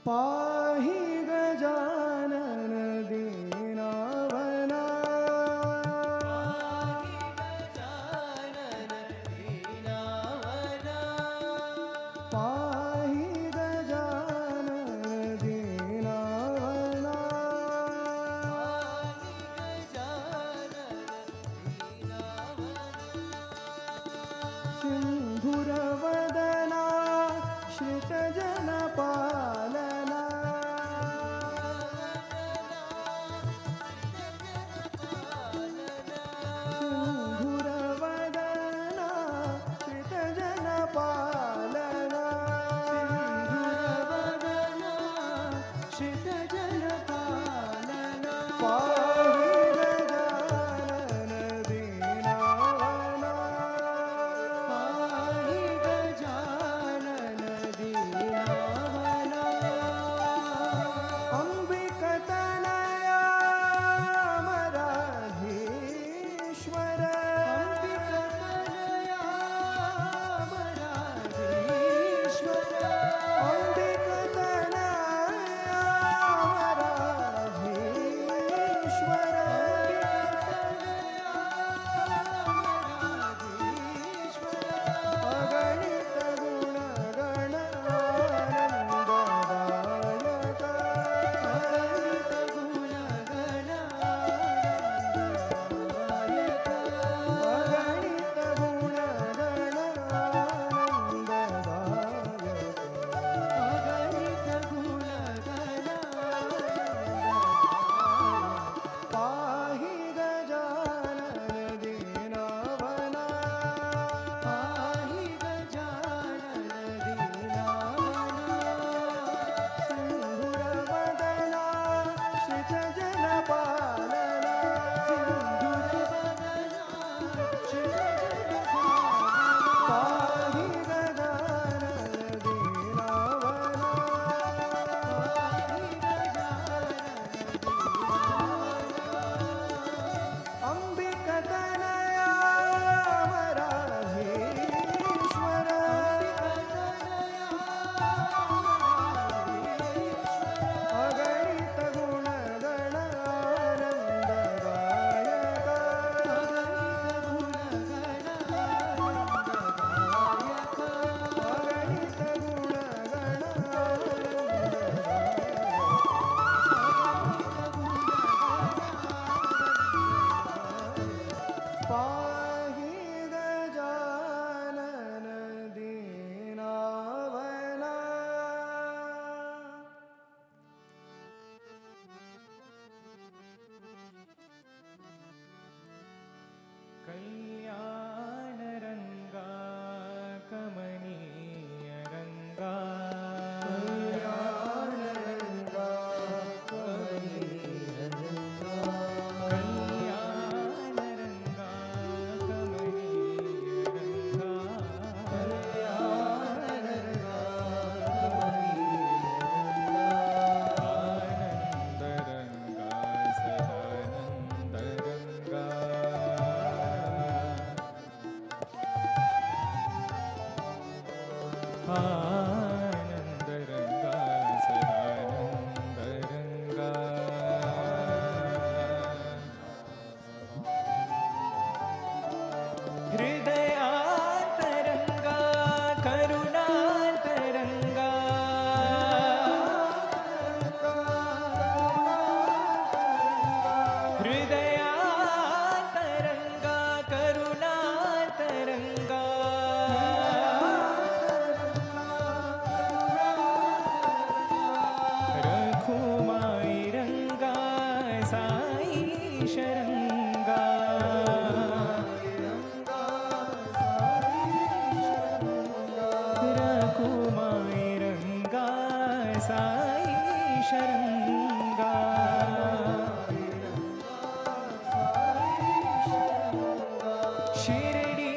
पाहि गजानन दीनावना पाहि गजानन दीनावना सिंधुरवदना श्रितजनपालना सिंधुरवदना श्रितजनपालना सिंधुरवदना श्रितजनपालना पाहि गजानन दीनावना पाहि गजानन दीनावना अंबिकतनया मराधीश्वर अंबिकतनया मराधीश्वर अंबिकतनया मराधीश्वर अगणित गुणगण आनंददायक अगणित गुणगण आनंददायक अगणित गुणगण आनंददायक अगणित गुणगण पाहि गजानन दीनावना पाहि गजानन दीनावना सिंधुरवदना श्रितजनपालना सिंधुरवदना श्रितजनपालना पाहि गजानन दीनावना पाहि अंबिकतनया मराधीश्वर अगणित गुणगण आनंददायक अगणित गुणगण पाहि गजानन दीनावना कल्याण रंगा कमनीय रंगा कल्याण रंगा कमनीय रंगा कल्याण रंगा कमनीय रंगा कल्याण रंगा कमनीय रंगा आनंद रंगा सदानंद रंगा आनंद रंगा सदानंद रंगा हृदयान्तरंगा करुणान्तरंगा हृदयान्तरंगा करुणान्तरंगा रघुमाई रंगा साई शरंगा रघुमाई रंगा साई शरंगा शिरडी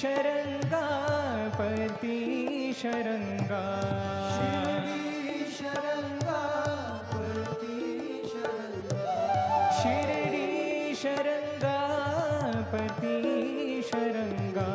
शरंगा पति शरंगा शिरडी शरंगा पति शरंगा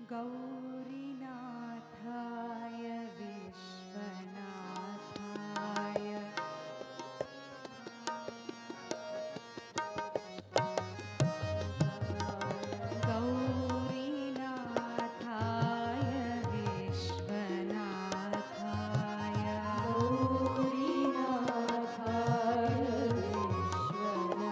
गौरीनाथाय विश्वनाथाय गौरीनाथाय विश्वनाथाय गौरीनाथाय विश्वनाथाय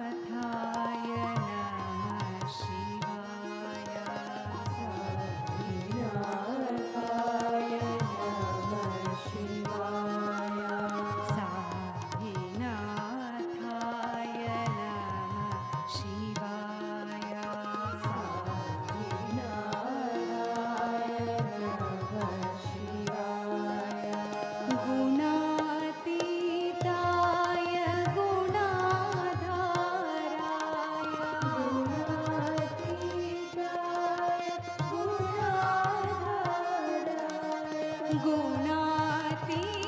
साईनाथाय नमः शिवाय साईनाथाय नमः शिवाय साईनाथाय नमः शिवाय साईनाथाय नमः शिवाय गुणातीताय गुणाधाराय गुणातीताय गुणाधाराय गुणातीताय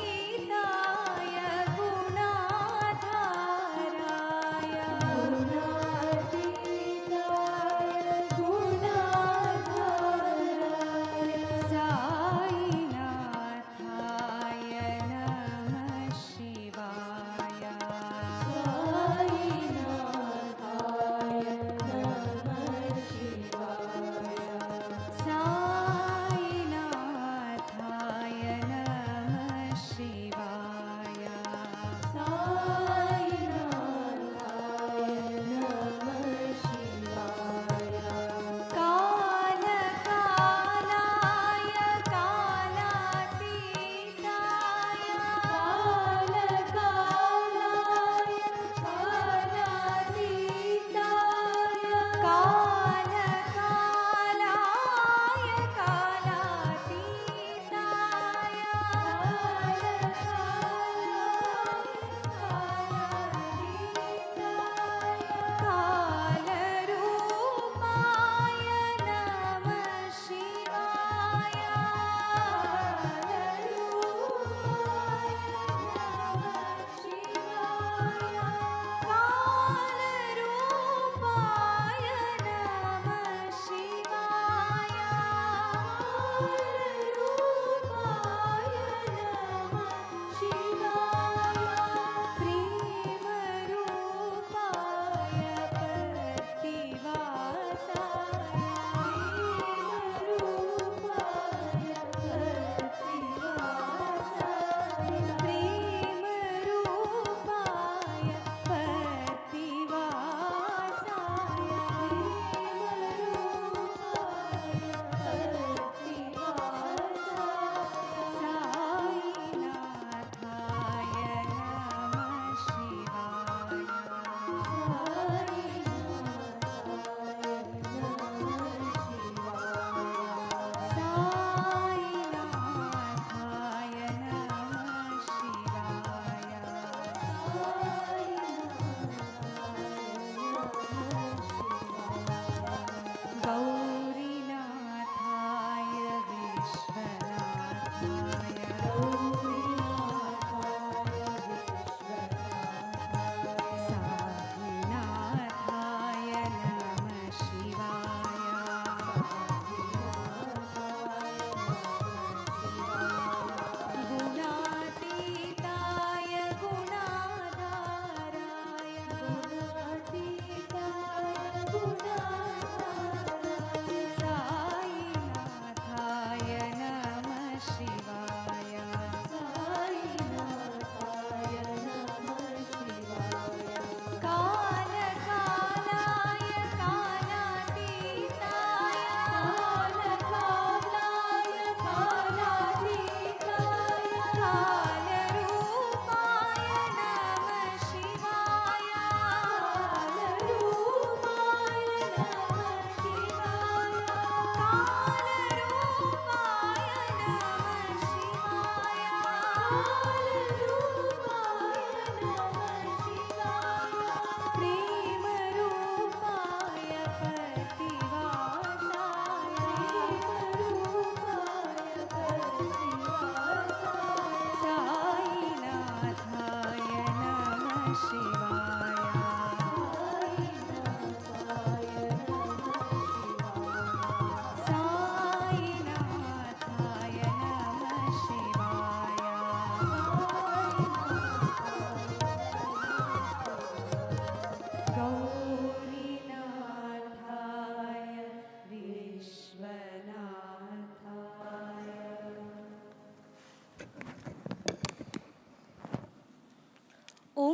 गुणाधाराय गुणातीताय गुणाधाराय साईनाथाय नमः शिवाय साईनाथाय नमः शिवाय साईनाथाय नमः शिवाय साईनाथाय नमः शिवाय कालकालाय कालातीताय कालकालाय कालातीताय कालकालाय कालरूपाय नमः शिवाय कालरूपाय नमः शिवाय कालरूपाय नमः शिवाय प्रेमरूपाय साईनाथाय नमः शिवाय साईनाथाय नमः शिवाय गौरीनाथाय विश्वनाथाय साईनाथाय नमः शिवाय गुणातीताय गुणाधाराय गुणातीताय गुणाधाराय साईनाथाय नमः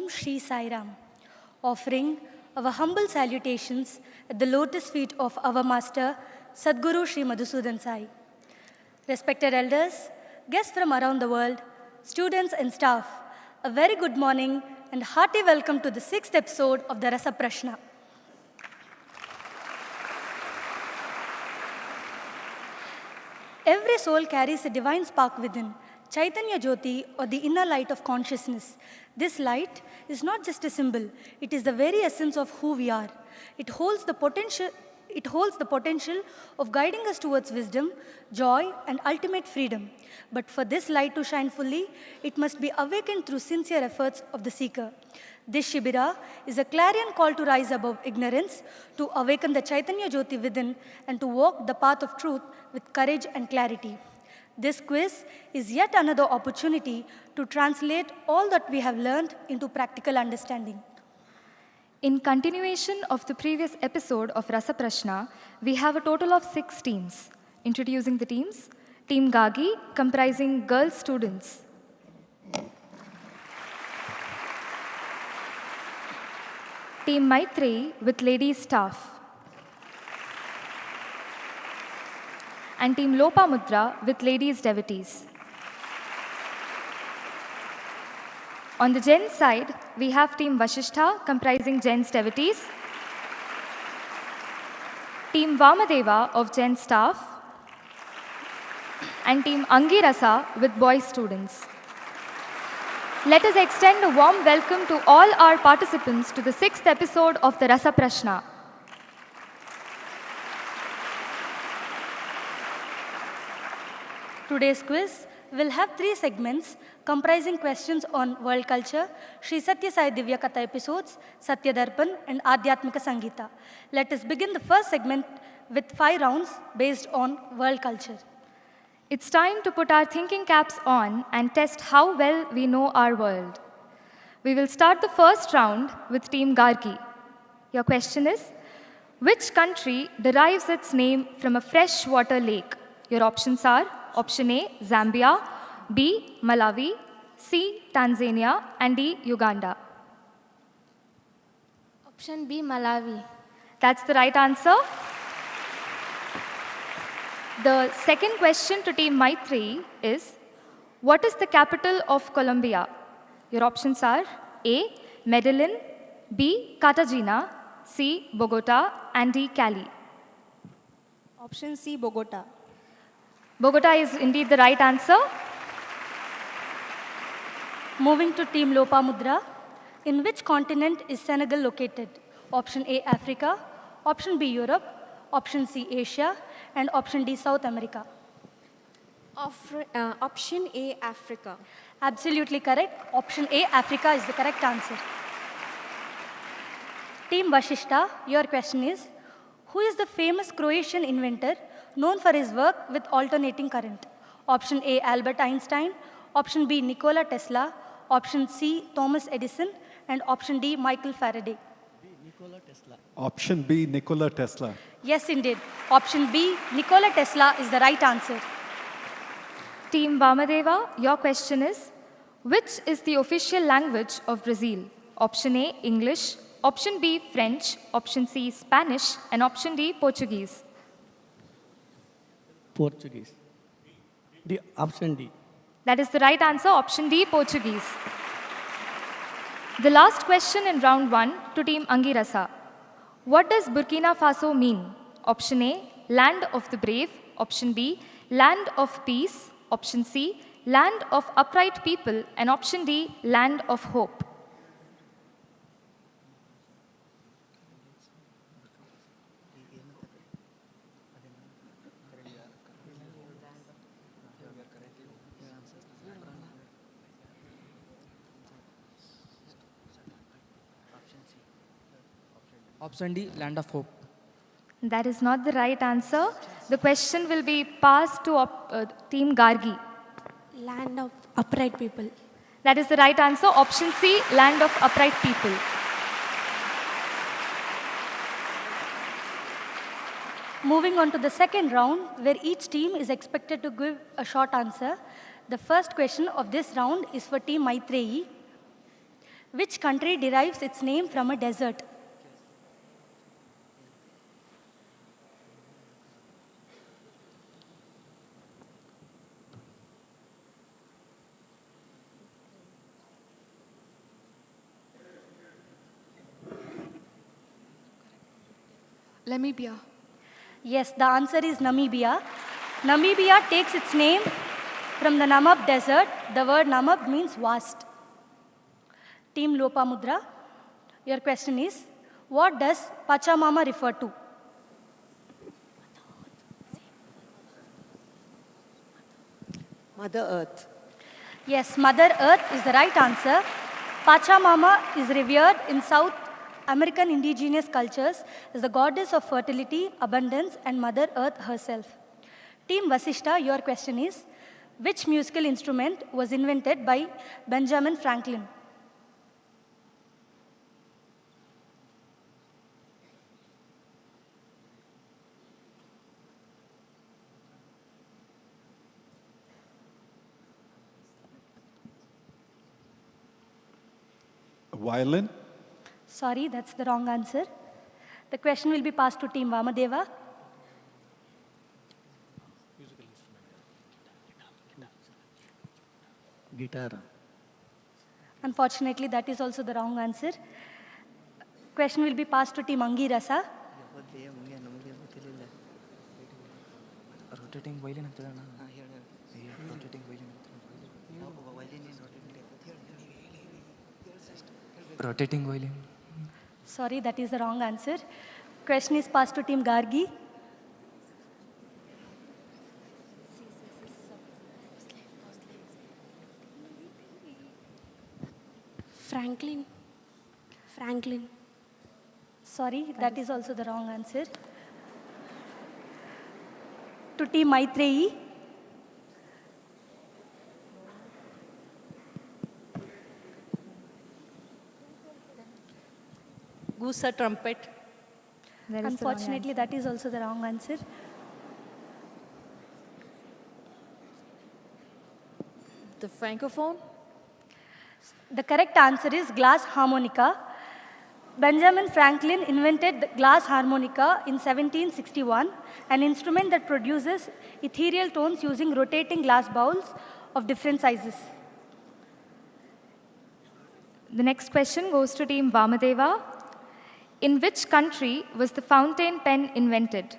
Om Shri Sai Ram, offering our humble salutations at the lotus feet of our Master, Sadguru Sri Madhusudan Sai. Respected elders, guests from around the world, students and staff, a very good morning and hearty welcome to the 6th episode of the Rasa Prashna. Every soul carries a divine spark within, Chaitanya Jyoti, or the inner light of consciousness. This light is not just a symbol, it is the very essence of who we are. It holds the potential of guiding us towards wisdom, joy, and ultimate freedom. But for this light to shine fully, it must be awakened through sincere efforts of the seeker. This Shibira is a clarion call to rise above ignorance, to awaken the Chaitanya Jyoti within, and to walk the path of truth with courage and clarity. This quiz is yet another opportunity to translate all that we have learned into practical understanding. In continuation of the previous episode of Rasa Prashna, we have a total of 6 teams. Introducing the teams: Team Gagi, comprising girl students. Team Maitreyi with ladies staff. And Team Lopamudra with ladies devotees. On the gents side, we have Team Vasishtha comprising gents devotees, Team Vamadeva of gents staff, and Team Angirasa with boys students. Let us extend a warm welcome to all our participants to the 6th episode of the Rasa Prashna. Today's quiz will have 3 segments comprising questions on world culture, Sri Sathya Sai Divya Katha episodes, Satya Darpan, and Adhyatmika Sangeeta. Let us begin the first segment with 5 rounds based on world culture. It's time to put our thinking caps on and test how well we know our world. We will start the first round with Team Gargi. Your question is, which country derives its name from a freshwater lake? Your options are option A, Zambia, B, Malawi, C, Tanzania, and D, Uganda. Option B, Malawi. That's the right answer. The second question to Team Maitreyi is, what is the capital of Colombia? Your options are A, Medellin, B, Cartagena, C, Bogota, and D, Cali. Option C, Bogota. Bogota is indeed the right answer. Moving to Team Lopamudra, in which continent is Senegal located? Option A, Africa, option B, Europe, option C, Asia, and option D, South America. Option A, Africa. Absolutely correct. Option A, Africa is the correct answer. Team Vasishtha, your question is, who is the famous Croatian inventor known for his work with alternating current? Option A, Albert Einstein, option B, Nikola Tesla, option C, Thomas Edison, and option D, Michael Faraday. Option B, Nikola Tesla. Yes, indeed. Option B, Nikola Tesla is the right answer. Team Vamadeva, your question is, which is the official language of Brazil? Option A, English, option B, French, option C, Spanish, and option D, Portuguese. Portuguese. Option D. That is the right answer, option D, Portuguese. The last question in round 1 to Team Angirasa. What does Burkina Faso mean? Option A, land of the brave. Option B, land of peace. Option C, land of upright people. And option D, land of hope. Option D, land of hope. That is not the right answer. The question will be passed to Team Gargi. Land of upright people. That is the right answer. Option C, land of upright people. Moving on to the second round, where each team is expected to give a short answer. The first question of this round is for Team Maitreyi. Which country derives its name from a desert? Namibia. Yes, the answer is Namibia. Namibia takes its name from the Namib desert. The word Namib means vast. Team Lopamudra, your question is, what does Pachamama refer to? Mother Earth. Yes, Mother Earth is the right answer. Pachamama is revered in South American indigenous cultures as the goddess of fertility, abundance, and Mother Earth herself. Team Vasishta, your question is, which musical instrument was invented by Benjamin Franklin? Violin. Sorry, that's the wrong answer. The question will be passed to Team Vamadeva. Guitar. Unfortunately, that is also the wrong answer. Question will be passed to Team Angirasa. Rotating violin. Rotating violin. Sorry, that is the wrong answer. Question is passed to Team Gargi. Franklin. Sorry, that is also the wrong answer. To Team Maitreyi. Goose or trumpet. Unfortunately, that is also the wrong answer. The francophone. The correct answer is glass harmonica. Benjamin Franklin invented the glass harmonica in 1761, an instrument that produces ethereal tones using rotating glass bowls of different sizes. The next question goes to Team Vamadeva. In which country was the fountain pen invented?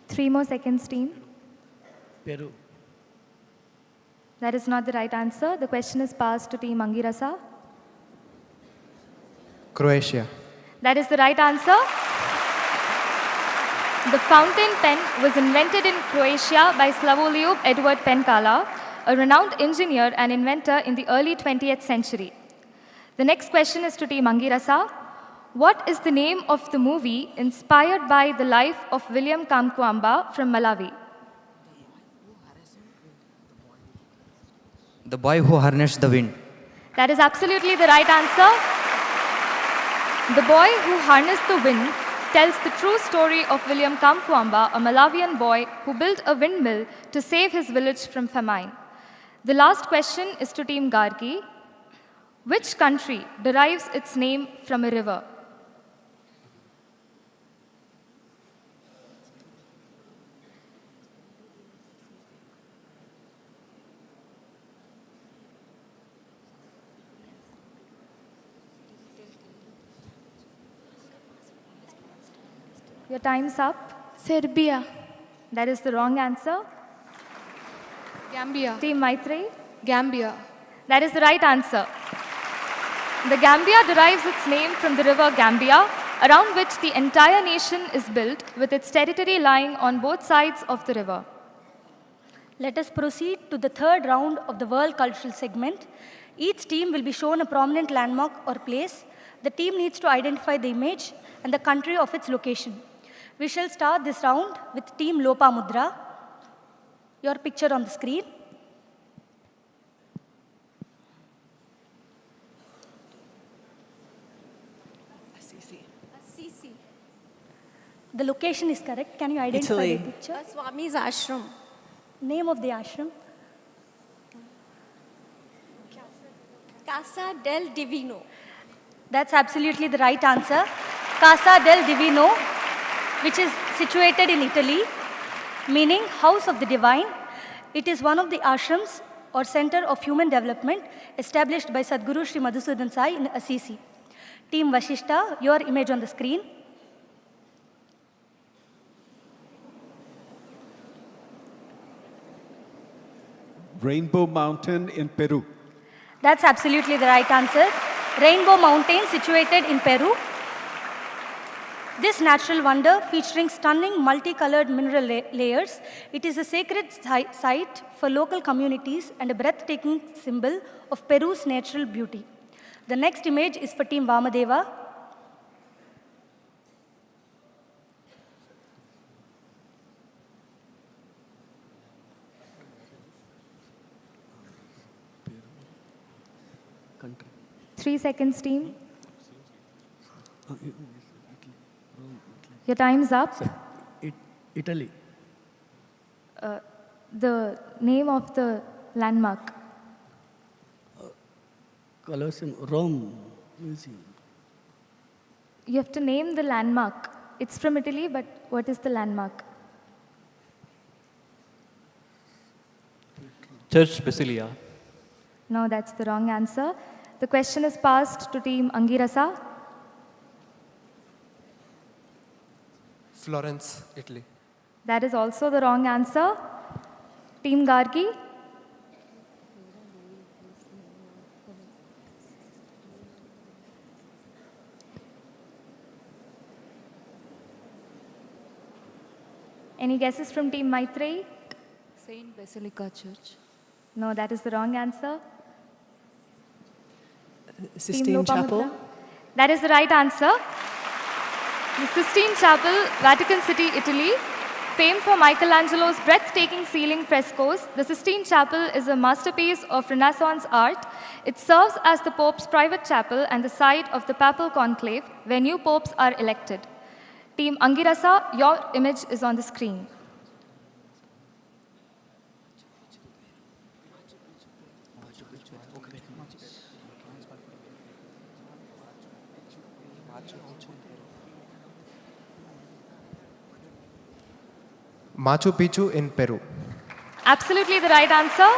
Three more seconds, team. Peru. That is not the right answer. The question is passed to Team Angirasa. Croatia. That is the right answer. The fountain pen was invented in Croatia by Slavoljub Edward Penkala, a renowned engineer and inventor in the early 20th century. The next question is to Team Angirasa. What is the name of the movie inspired by the life of William Kamkwamba from Malawi? The boy who harnessed the wind. That is absolutely the right answer. The Boy Who Harnessed the Wind tells the true story of William Kamkwamba, a Malawian boy who built a windmill to save his village from famine. The last question is to Team Gargi. Which country derives its name from a river? Your time's up. Serbia. That is the wrong answer. Gambia. Team Maitreyi. Gambia. That is the right answer. The Gambia derives its name from the river Gambia, around which the entire nation is built, with its territory lying on both sides of the river. Let us proceed to the third round of the World Cultural segment. Each team will be shown a prominent landmark or place. The team needs to identify the image and the country of its location. We shall start this round with Team Lopamudra. Your picture on the screen. Assisi. The location is correct. Can you identify Italy. the picture? Swami's ashram. Name of the ashram? Casa del Divino. That's absolutely the right answer. Casa del Divino, which is situated in Italy, meaning House of the Divine. It is one of the ashrams or center of human development established by Sadhguru Sri Madhusudan Sai in Assisi. Team Vashishta, your image on the screen. Rainbow Mountain in Peru. That's absolutely the right answer. Rainbow Mountain, situated in Peru. This natural wonder, featuring stunning multicolored mineral layers, it is a sacred site for local communities and a breathtaking symbol of Peru's natural beauty. The next image is for Team Vamadeva. Country. 3 seconds, team. Your time's up. Italy. The name of the landmark. Colosseum, Rome Museum. You have to name the landmark. It's from Italy, but what is the landmark? Church Basilia. No, that's the wrong answer. The question is passed to Team Angirasa. Florence, Italy. That is also the wrong answer. Team Gargi. Any guesses from Team Maitreyi? Saint Basilica Church. No, that is the wrong answer. Sistine Team Chapel. Lopamudra? That is the right answer. The Sistine Chapel, Vatican City, Italy. Famed for Michelangelo's breathtaking ceiling frescoes, the Sistine Chapel is a masterpiece of Renaissance art. It serves as the Pope's private chapel and the site of the Papal Conclave, where new popes are elected. Team Angirasa, your image is on the screen. Machu Picchu in Peru. Absolutely the right answer.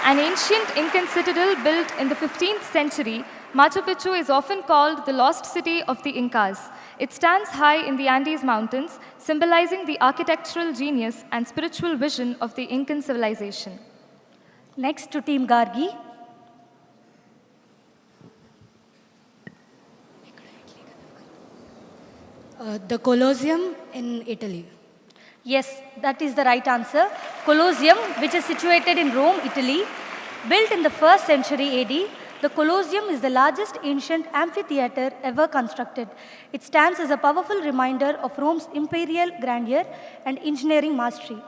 An ancient Incan citadel built in the 15th century, Machu Picchu is often called the lost city of the Incas. It stands high in the Andes Mountains, symbolizing the architectural genius and spiritual vision of the Incan civilization. Next to Team Gargi. The Colosseum in Italy. Yes, that is the right answer. Colosseum, which is situated in Rome, Italy. Built in the 1st century AD, the Colosseum is the largest ancient amphitheater ever constructed. It stands as a powerful reminder of Rome's imperial grandeur and engineering mastery.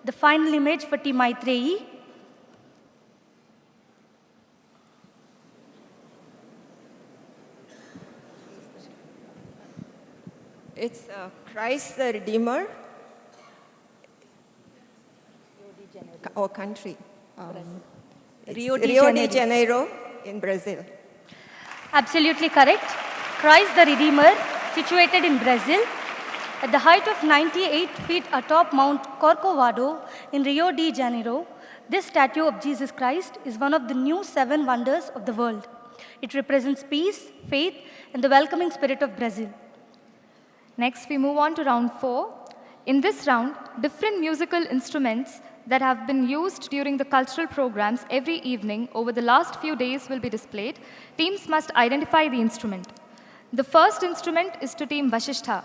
The final image for Team Maitreyi. It's Christ the Redeemer. Our country. Rio de Janeiro in Brazil. Absolutely correct. Christ the Redeemer, situated in Brazil. At the height of 98 feet atop Mount Corcovado in Rio de Janeiro, this statue of Jesus Christ is one of the new 7 wonders of the world. It represents peace, faith, and the welcoming spirit of Brazil. Next, we move on to round 4. In this round, different musical instruments that have been used during the cultural programs every evening over the last few days will be displayed. Teams must identify the instrument. The first instrument is to Team Vashishtha.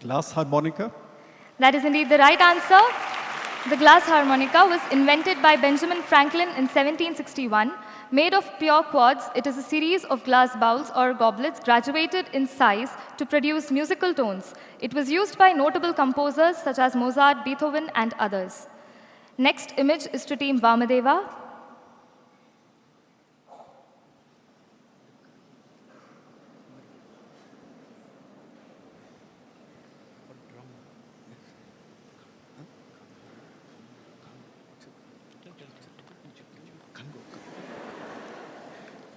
Glass harmonica. That is indeed the right answer. The glass harmonica was invented by Benjamin Franklin in 1761. Made of pure quartz, it is a series of glass bowls or goblets graduated in size to produce musical tones. It was used by notable composers such as Mozart, Beethoven, and others. Next image is to Team Vamadeva.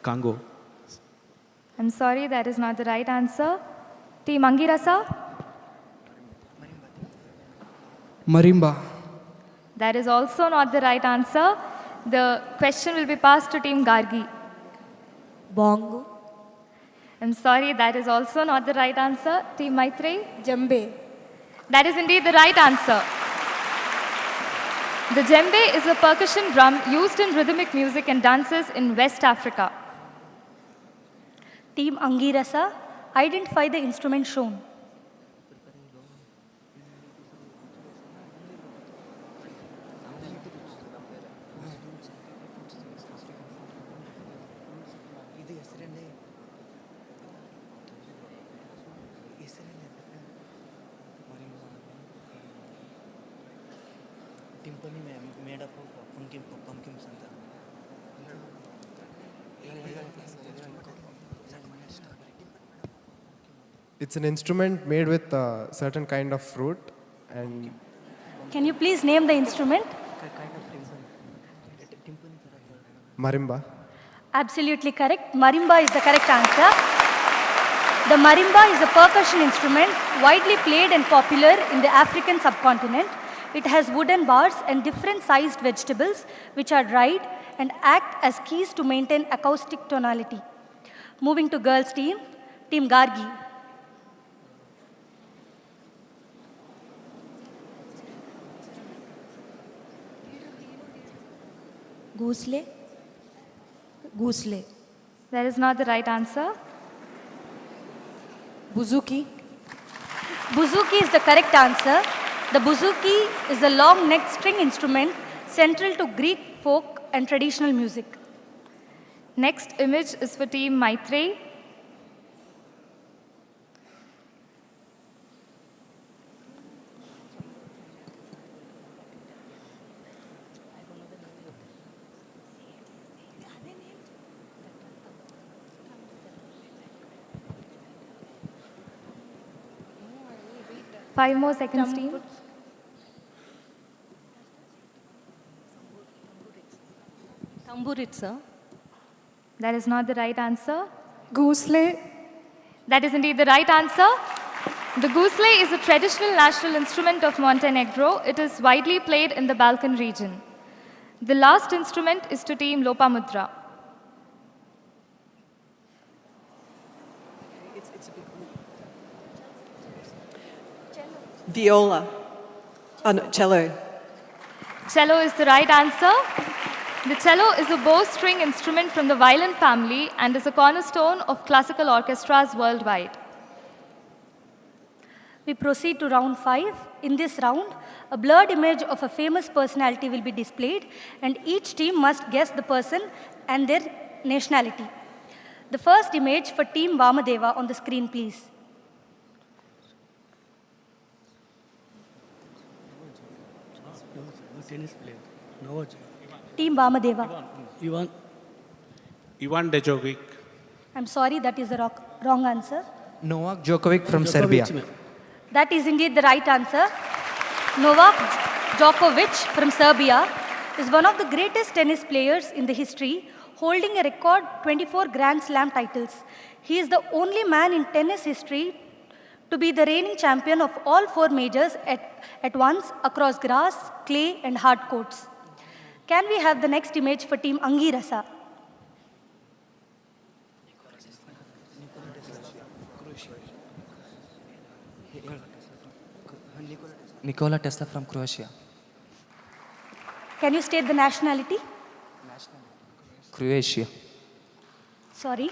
Congo. I'm sorry, that is not the right answer. Team Angirasa. Marimba. That is also not the right answer. The question will be passed to Team Gargi. Bongo. I'm sorry, that is also not the right answer. Team Maitrey. Djembe. That is indeed the right answer. The djembe is a percussion drum used in rhythmic music and dances in West Africa. Team Angirasa, identify the instrument shown. It's an instrument made with a certain kind of fruit and... Can you please name the instrument? Marimba. Absolutely correct. Marimba is the correct answer. The marimba is a percussion instrument widely played and popular in the African subcontinent. It has wooden bars and different sized vegetables which are dried and act as keys to maintain acoustic tonality. Moving to girls team, Team Gargi. Goosle. Goosle. That is not the right answer. Buzuki. Buzuki is the correct answer. The buzuki is a long-necked string instrument central to Greek folk and traditional music. Next image is for Team Maitrey. Five more seconds, team. Tamburitsa. That is not the right answer. Goosle. That is indeed the right answer. The goosle is a traditional national instrument of Montenegro. It is widely played in the Balkan region. The last instrument is to Team Lopamudra. Viola. Oh, no, cello. Cello is the right answer. The cello is a bowstring instrument from the violin family and is a cornerstone of classical orchestras worldwide. We proceed to round 5. In this round, a blurred image of a famous personality will be displayed and each team must guess the person and their nationality. The first image for Team Vamadeva on the screen, please. Tennis player. Novak. Team Vamadeva. Ivan Djokovic. I'm sorry, that is the wrong answer. Novak Djokovic from Serbia. That is indeed the right answer. Novak Djokovic from Serbia is one of the greatest tennis players in the history, holding a record 24 Grand Slam titles. He is the only man in tennis history to be the reigning champion of all 4 majors at once across grass, clay and hard courts. Can we have the next image for Team Angirasa? Nikola Tesla from Croatia. Can you state the nationality? Croatia. Sorry.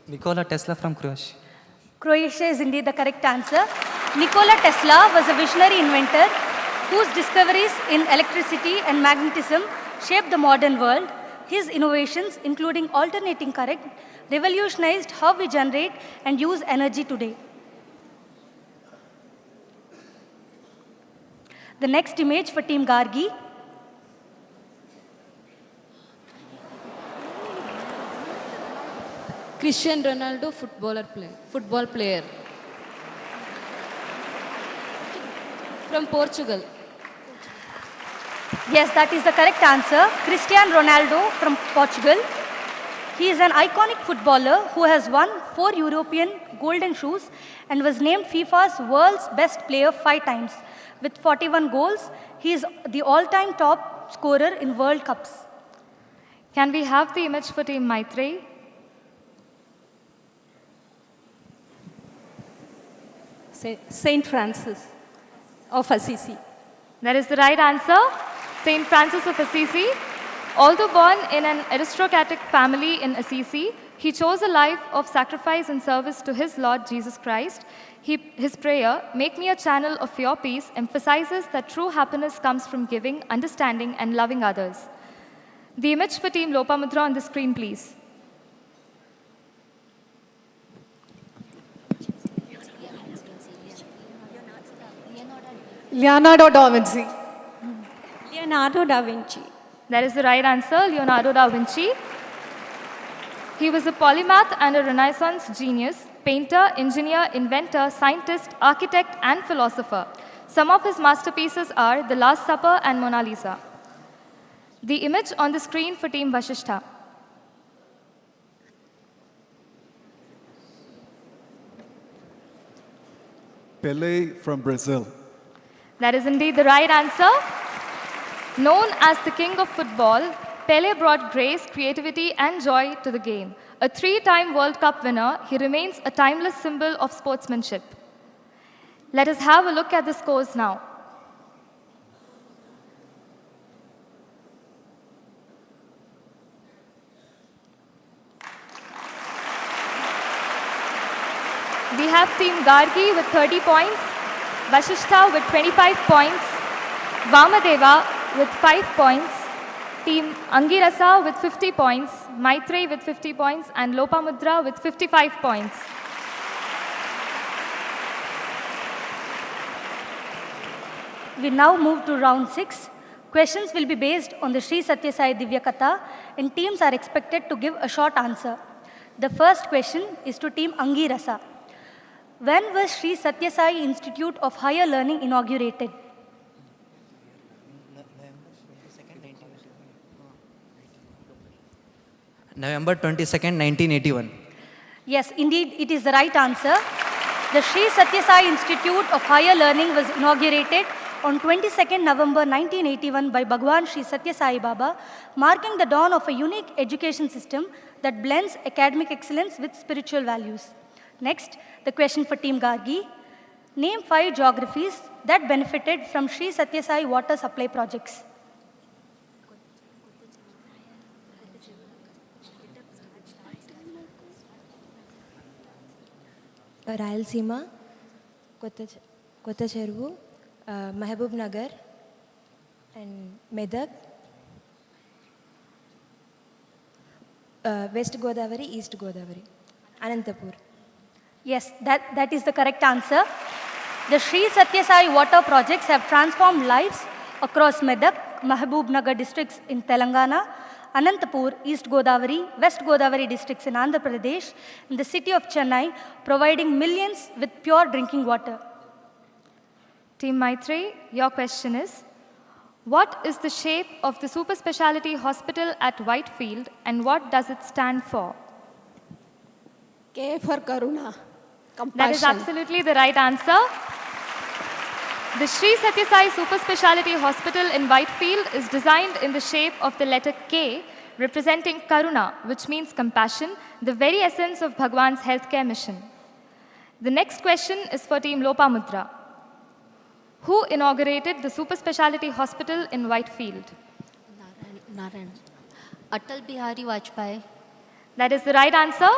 Nikola Tesla from Croatia. Croatia is indeed the correct answer. Nikola Tesla was a visionary inventor whose discoveries in electricity and magnetism shaped the modern world. His innovations, including alternating current, revolutionized how we generate and use energy today. The next image for Team Gargi. Cristiano Ronaldo, football player. From Portugal. Yes, that is the correct answer. Cristiano Ronaldo from Portugal. He is an iconic footballer who has won 4 European golden shoes and was named FIFA's world's best player 5 times. With 41 goals, he is the all-time top scorer in World Cups. Can we have the image for Team Maitreyi? Saint Francis of Assisi. That is the right answer. Saint Francis of Assisi. Although born in an aristocratic family in Assisi, he chose a life of sacrifice and service to his Lord Jesus Christ. His prayer, "Make me a channel of your peace," emphasizes that true happiness comes from giving, understanding, and loving others. The image for Team Lopamudra on the screen, please. Leonardo da Vinci. Leonardo da Vinci. That is the right answer, Leonardo da Vinci. He was a polymath and a Renaissance genius, painter, engineer, inventor, scientist, architect, and philosopher. Some of his masterpieces are The Last Supper and Mona Lisa. The image on the screen for Team Vasishtha. Pelé from Brazil. That is indeed the right answer. Known as the king of football, Pelé brought grace, creativity, and joy to the game. A 3-time World Cup winner, he remains a timeless symbol of sportsmanship. Let us have a look at the scores now. We have Team Gargi with 30 points, Vasishtha with 25 points, Vamadeva with 5 points, Team Angirasa with 50 points, Maitreyi with 50 points, and Lopamudra with 55 points. We now move to round 6. Questions will be based on the Sri Sathya Sai Divya Katha, and teams are expected to give a short answer. The first question is to Team Angirasa. When was Sri Sathya Sai Institute of Higher Learning inaugurated? November 22nd, 1981. Yes, indeed, it is the right answer. The Sri Sathya Sai Institute of Higher Learning was inaugurated on 22nd November 1981 by Bhagwan Sri Sathya Sai Baba, marking the dawn of a unique education system that blends academic excellence with spiritual values. Next, the question for Team Gargi. Name 5 geographies that benefited from Sri Sathya Sai water supply projects. Rayalaseema, Kotta Cheruvu, Mahbub Nagar, and Medak, West Godavari, East Godavari, Anantapur. Yes, that is the correct answer. The Sri Sathya Sai water projects have transformed lives across Medak, Mahbub Nagar districts in Telangana, Anantapur, East Godavari, West Godavari districts in Andhra Pradesh, and the city of Chennai, providing millions with pure drinking water. Team Maitreyi, your question is, what is the shape of the super speciality hospital at Whitefield and what does it stand for? K for Karuna. Compassion. That is absolutely the right answer. The Sri Sathya Sai Super Speciality Hospital in Whitefield is designed in the shape of the letter K, representing Karuna, which means compassion, the very essence of Bhagwan's healthcare mission. The next question is for Team Lopamudra. Who inaugurated the Super Speciality Hospital in Whitefield? Narayan. Atal Bihari Vajpayee. That is the right answer.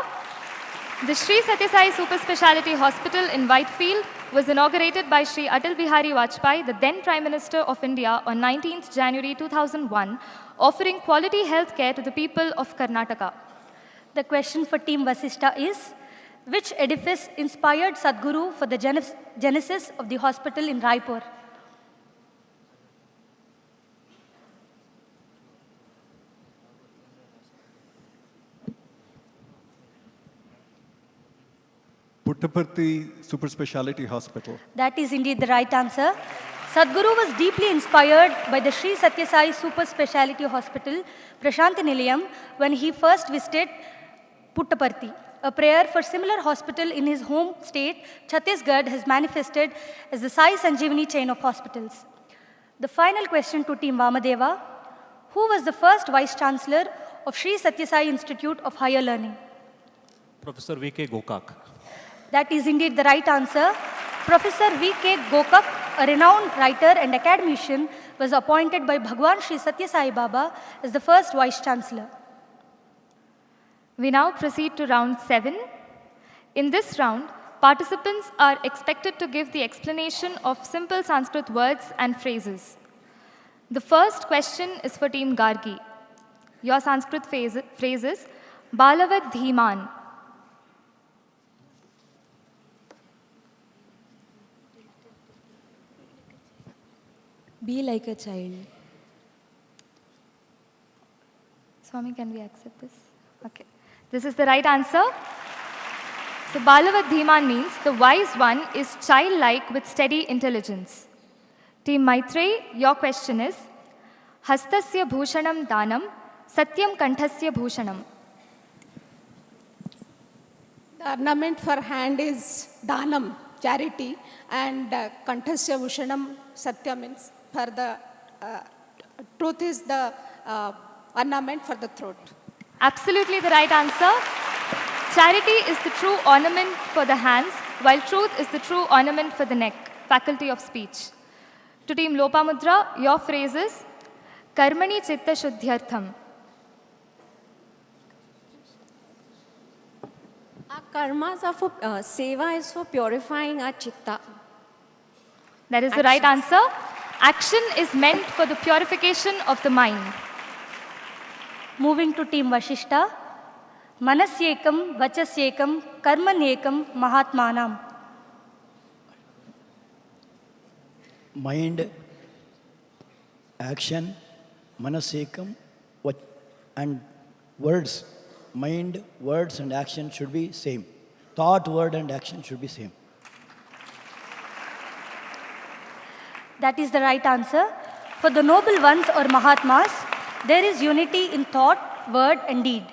The Sri Sathya Sai Super Speciality Hospital in Whitefield was inaugurated by Sri Atal Bihari Vajpayee, the then Prime Minister of India, on 19th January 2001, offering quality health care to the people of Karnataka. The question for Team Vasishtha is, which edifice inspired Sadhguru for the genesis of the hospital in Raipur? Puttaparthi Super Speciality Hospital. That is indeed the right answer. Sadhguru was deeply inspired by the Sri Sathya Sai Super Speciality Hospital, Prashanti Nilayam, when he first visited Puttaparthi. A prayer for similar hospital in his home state, Chhattisgarh, has manifested as the Sai Sanjeevani chain of hospitals. The final question to Team Vamadeva: who was the first Vice Chancellor of Sri Sathya Sai Institute of Higher Learning? Professor V.K. Gokak. That is indeed the right answer. Professor V.K. Gokak, a renowned writer and academician, was appointed by Bhagwan Sri Sathya Sai Baba as the first Vice Chancellor. We now proceed to round 7. In this round, participants are expected to give the explanation of simple Sanskrit words and phrases. The first question is for Team Gargi. Your Sanskrit phrase is Balavad Dhiman. Be like a child. Swami, can we accept this? Okay. This is the right answer. So Balavad Dhiman means the wise one is childlike with steady intelligence. Team Maitrey, your question is Hastasya Bhushanam Danam Satyam Kanthasya Bhushanam. The ornament for hand is Danam, charity, and Kanthasya Bhushanam, Satya means for the truth is the ornament for the throat. Absolutely the right answer. Charity is the true ornament for the hands, while truth is the true ornament for the neck, faculty of speech. To Team Lopamudra, your phrase is Karmani Chitta Shuddhyartham. Our karmas are for, seva is for purifying our chitta. That is the right answer. Action is meant for the purification of the mind. Moving to Team Vashishta, Manasyekam, Vachasyekam, Karmanyekam, Mahatmanam. Mind, action, manasekam, and words. Mind, words and action should be same. Thought, word and action should be same. That is the right answer. For the noble ones or Mahatmas, there is unity in thought, word and deed.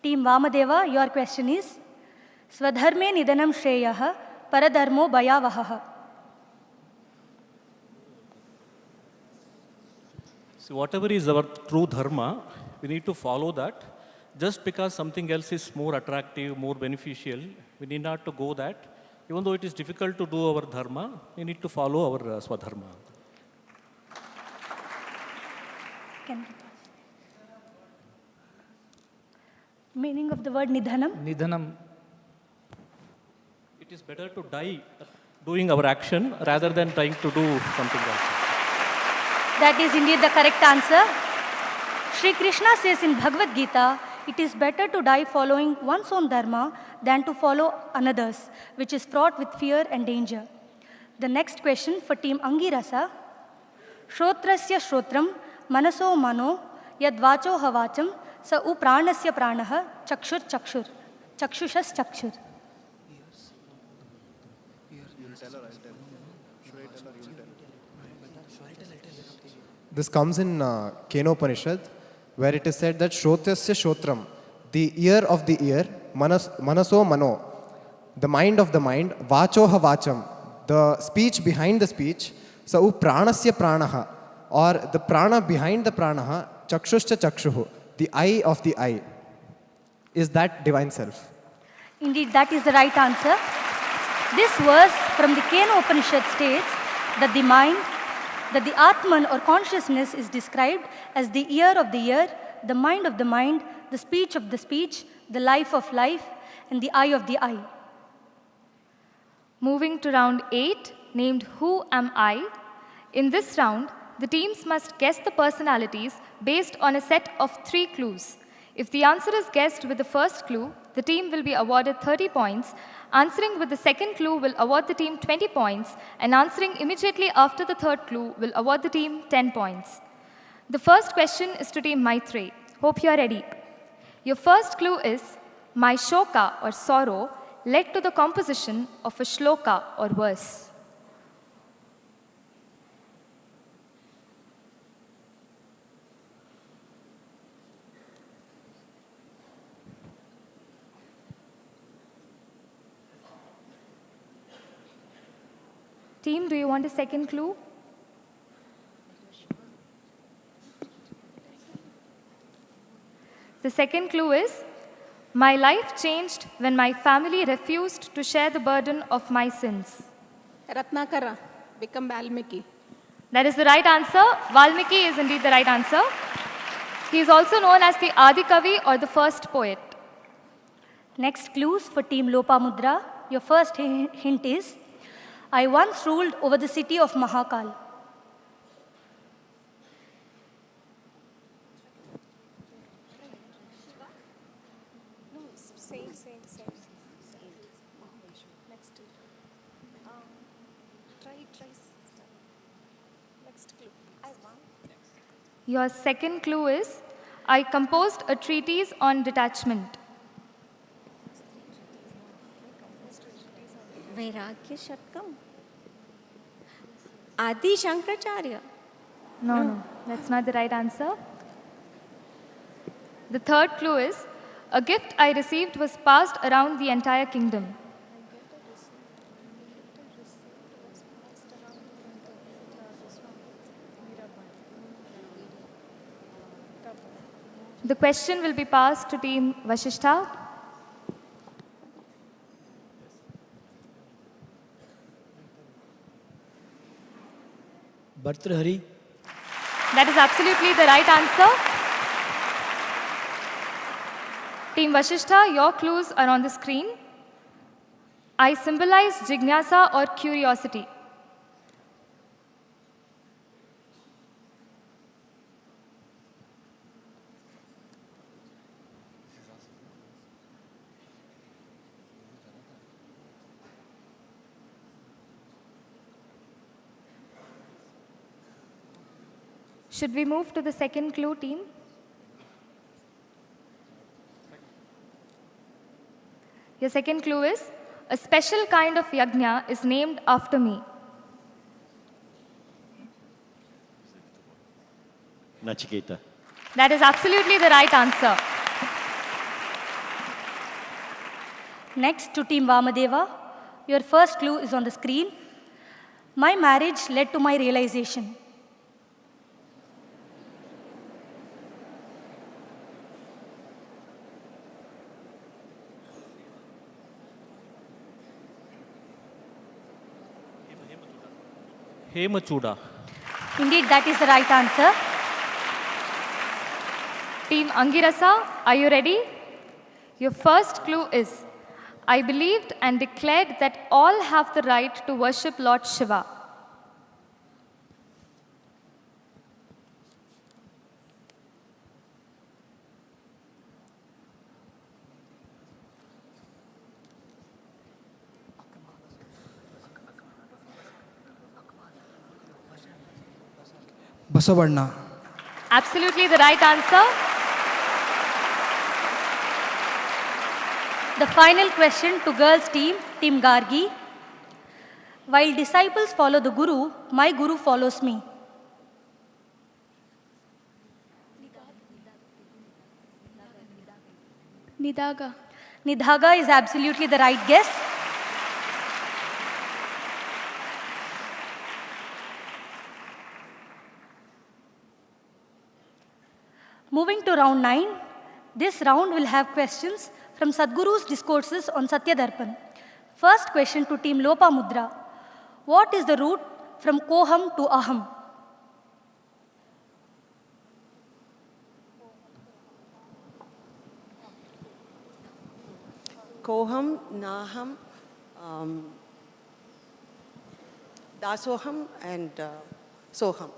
Team Vamadeva, your question is Swadharme Nidanam Shreyah Paradharmo Bhayavahaha. So whatever is our true dharma, we need to follow that. Just because something else is more attractive, more beneficial, we need not to go that. Even though it is difficult to do our dharma, we need to follow our swadharma. Meaning of the word Nidhanam? Nidhanam. It is better to die doing our action rather than trying to do something else. That is indeed the correct answer. Sri Krishna says in Bhagavad Gita, it is better to die following one's own dharma than to follow another's, which is fraught with fear and danger. The next question for Team Angirasa. Shrotrasya Shrotram, Manaso Mano, Yadvacho Havacham, Sa U Pranasya Pranaha, Chakshur Chakshur, Chakshushas Chakshur. This comes in Kenopanishad, where it is said that Shrotyasya Shrotram, the ear of the ear, Manaso Mano, the mind of the mind, Vachoha Vacham, the speech behind the speech, Sau Pranasya Pranaha, or the prana behind the pranaha, Chakshuscha Chakshuhu, the eye of the eye. Is that divine self? Indeed, that is the right answer. This verse from the Kena Upanishad states that the mind, that the Atman or consciousness is described as the ear of the ear, the mind of the mind, the speech of the speech, the life of life, and the eye of the eye. Moving to round 8, named Who Am I? In this round, the teams must guess the personalities based on a set of 3 clues. If the answer is guessed with the first clue, the team will be awarded 30 points. Answering with the second clue will award the team 20 points, and answering immediately after the third clue will award the team 10 points. The first question is to Team Maitrey. Hope you are ready. Your first clue is, my shoka or sorrow led to the composition of a shloka or verse? Team, do you want a second clue? The second clue is, my life changed when my family refused to share the burden of my sins. Ratnakara, become Valmiki. That is the right answer. Valmiki is indeed the right answer. He is also known as the Adi Kavi or the first poet. Next clues for Team Lopamudra. Your first hint is, I once ruled over the city of Mahakal. Same. Next. Try. Next clue. I won. Your second clue is, I composed a treatise on detachment. Vairagya Shatkam. Adi Shankaracharya. No, that's not the right answer. The third clue is, a gift I received was passed around the entire kingdom. The question will be passed to Team Vasishtha. Bhartrhari. That is absolutely the right answer. Team Vasishtha, your clues are on the screen. I symbolize jignasa or curiosity. Should we move to the second clue, team? Your second clue is, a special kind of yajna is named after me. Nachiketa. That is absolutely the right answer. Next to Team Vamadeva. Your first clue is on the screen. My marriage led to my realization. Hemachuda. Indeed, that is the right answer. Team Angirasa, are you ready? Your first clue is, I believed and declared that all have the right to worship Lord Shiva. Basavarna. Absolutely the right answer. The final question to girls team, Team Gargi. While disciples follow the Guru, my Guru follows me. Nidaga. Nidhaga is absolutely the right guess. Moving to round 9, this round will have questions from Sadhguru's discourses on Satya Darpan. First question to Team Lopamudra. What is the route from Koham to Aham? Koham, Naham, Dasoham, and Soham.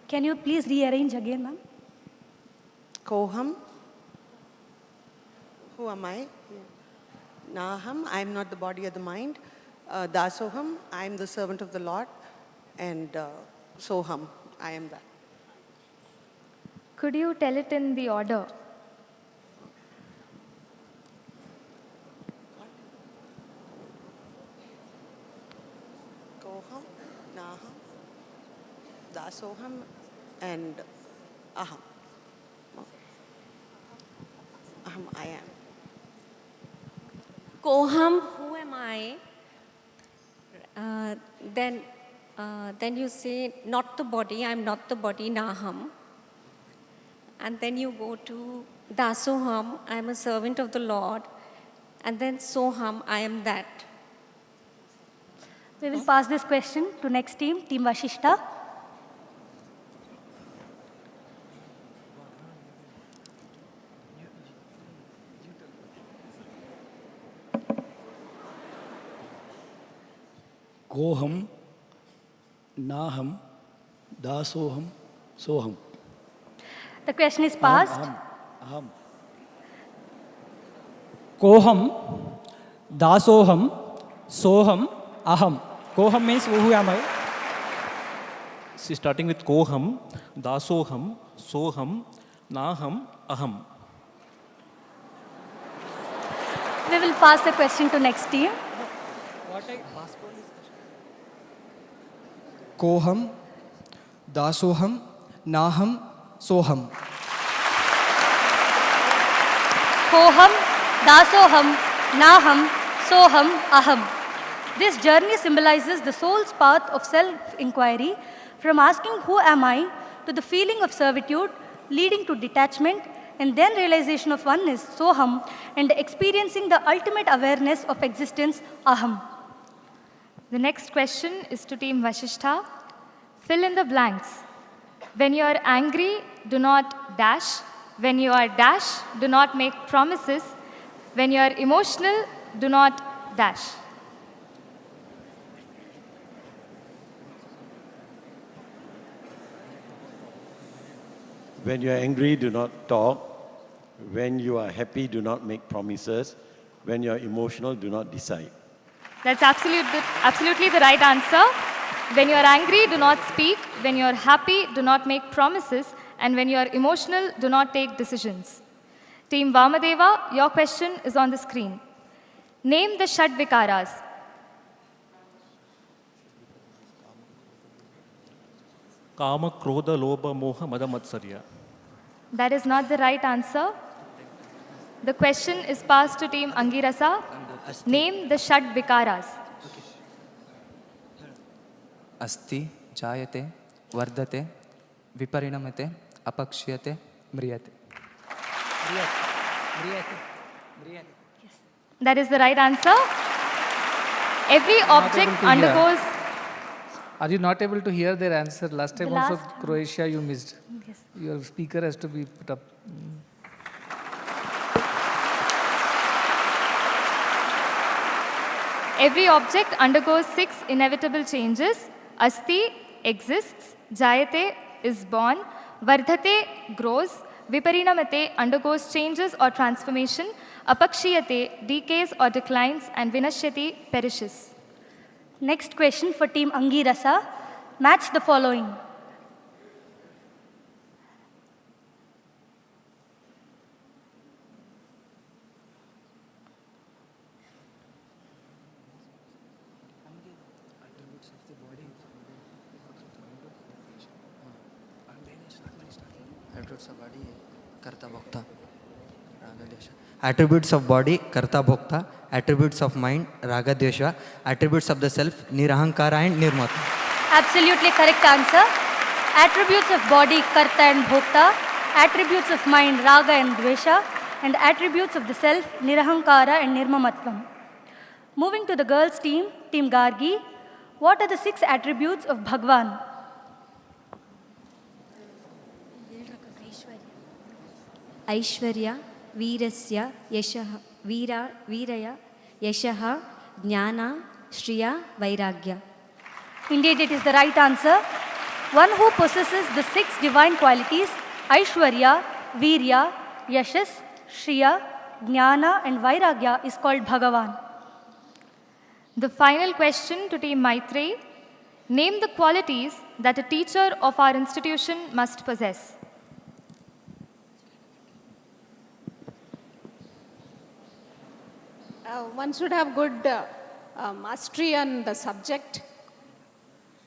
Can you please rearrange again, ma'am? Koham, who am I? Naham, I am not the body or the mind. Dasoham, I am the servant of the Lord. And Soham, I am that. Could you tell it in the order? Dasoham, and Aham. Aham, I am. Koham, who am I? Then you say, not the body, I'm not the body, Naham. And then you go to Dasoham, I'm a servant of the Lord. And then Soham, I am that. We will pass this question to next team, Team Vashishta. Koham, Naham, Dasoham, Soham. The question is passed. Aham. Koham, Dasoham, Soham, Aham. Koham means who am I? See, starting with Koham, Dasoham, Soham, Naham, Aham. We will pass the question to next team. Koham, Dasoham, Naham, Soham. Koham, Dasoham, Naham, Soham, Aham. This journey symbolizes the soul's path of self-inquiry from asking who am I to the feeling of servitude leading to detachment and then realization of oneness, Soham, and experiencing the ultimate awareness of existence, Aham. The next question is to Team Vashishta. Fill in the blanks. When you are angry, do not dash. When you are dash, do not make promises. When you are emotional, do not dash. When you are angry, do not talk. When you are happy, do not make promises. When you are emotional, do not decide. That's absolutely the right answer. When you are angry, do not speak. When you are happy, do not make promises. And when you are emotional, do not take decisions. Team Vamadeva, your question is on the screen. Name the Shad Vikaras. Kama, Krodha, Lobha, Moha, Mada, Matsarya. That is not the right answer. The question is passed to Team Angirasa. Name the Shad Vikaras. Asti, Jayate, Vardate, Viparinamate, Apakshiyate, Mriyate. That is the right answer. Every object undergoes... Are you not able to hear their answer? Last time also last Croatia you missed. Yes. Your speaker has to be put up. Every object undergoes 6 inevitable changes. Asti exists, Jayate is born, Vardhate grows, Viparinamate undergoes changes or transformation, Apakshiyate decays or declines, and Vinashyati perishes. Next question for Team Angirasa. Match the following. Attributes of body, Karta Bhokta. Attributes of mind, Raga Dvesha. Attributes of the self, Nirahankara and Nirmata. Absolutely correct answer. Attributes of body, Karta and Bhokta. Attributes of mind, Raga and Dvesha. And attributes of the self, Nirahankara and Nirmamatvam. Moving to the girls' team, Team Gargi. What are the 6 attributes of Bhagwan? Aishwarya, Veerasya, Yashaha, Veeraya, Yashaha, Jnana, Shriya, Vairagya. Indeed, it is the right answer. One who possesses the 6 divine qualities, Aishwarya, Veerya, Yashas, Shriya, Jnana and Vairagya is called Bhagavan. The final question to Team Maitreyi. Name the qualities that a teacher of our institution must possess. One should have good mastery on the subject,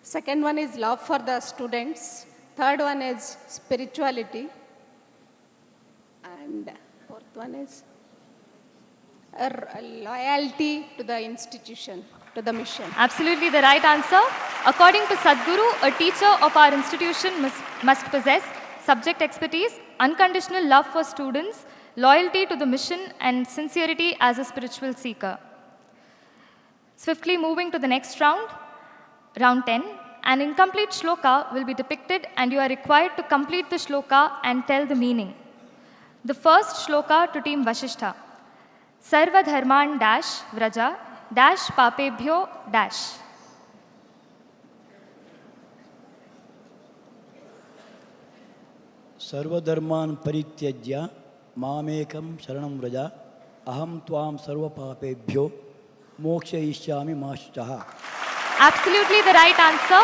Second one is love for the students. Third one is spirituality. And fourth one is loyalty to the institution, to the mission. Absolutely the right answer. According to Sadhguru, a teacher of our institution must possess subject expertise, unconditional love for students, loyalty to the mission, and sincerity as a spiritual seeker. Swiftly moving to the next round, round 10. An incomplete shloka will be depicted and you are required to complete the shloka and tell the meaning. The first shloka to team Vasishtha. Sarva dharman dash vraja dash papebhyo dash. Sarvadharman parityajya mamekam sharanam vraja aham tvam sarva papebhyo moksha ishyami mashtaha. Absolutely the right answer.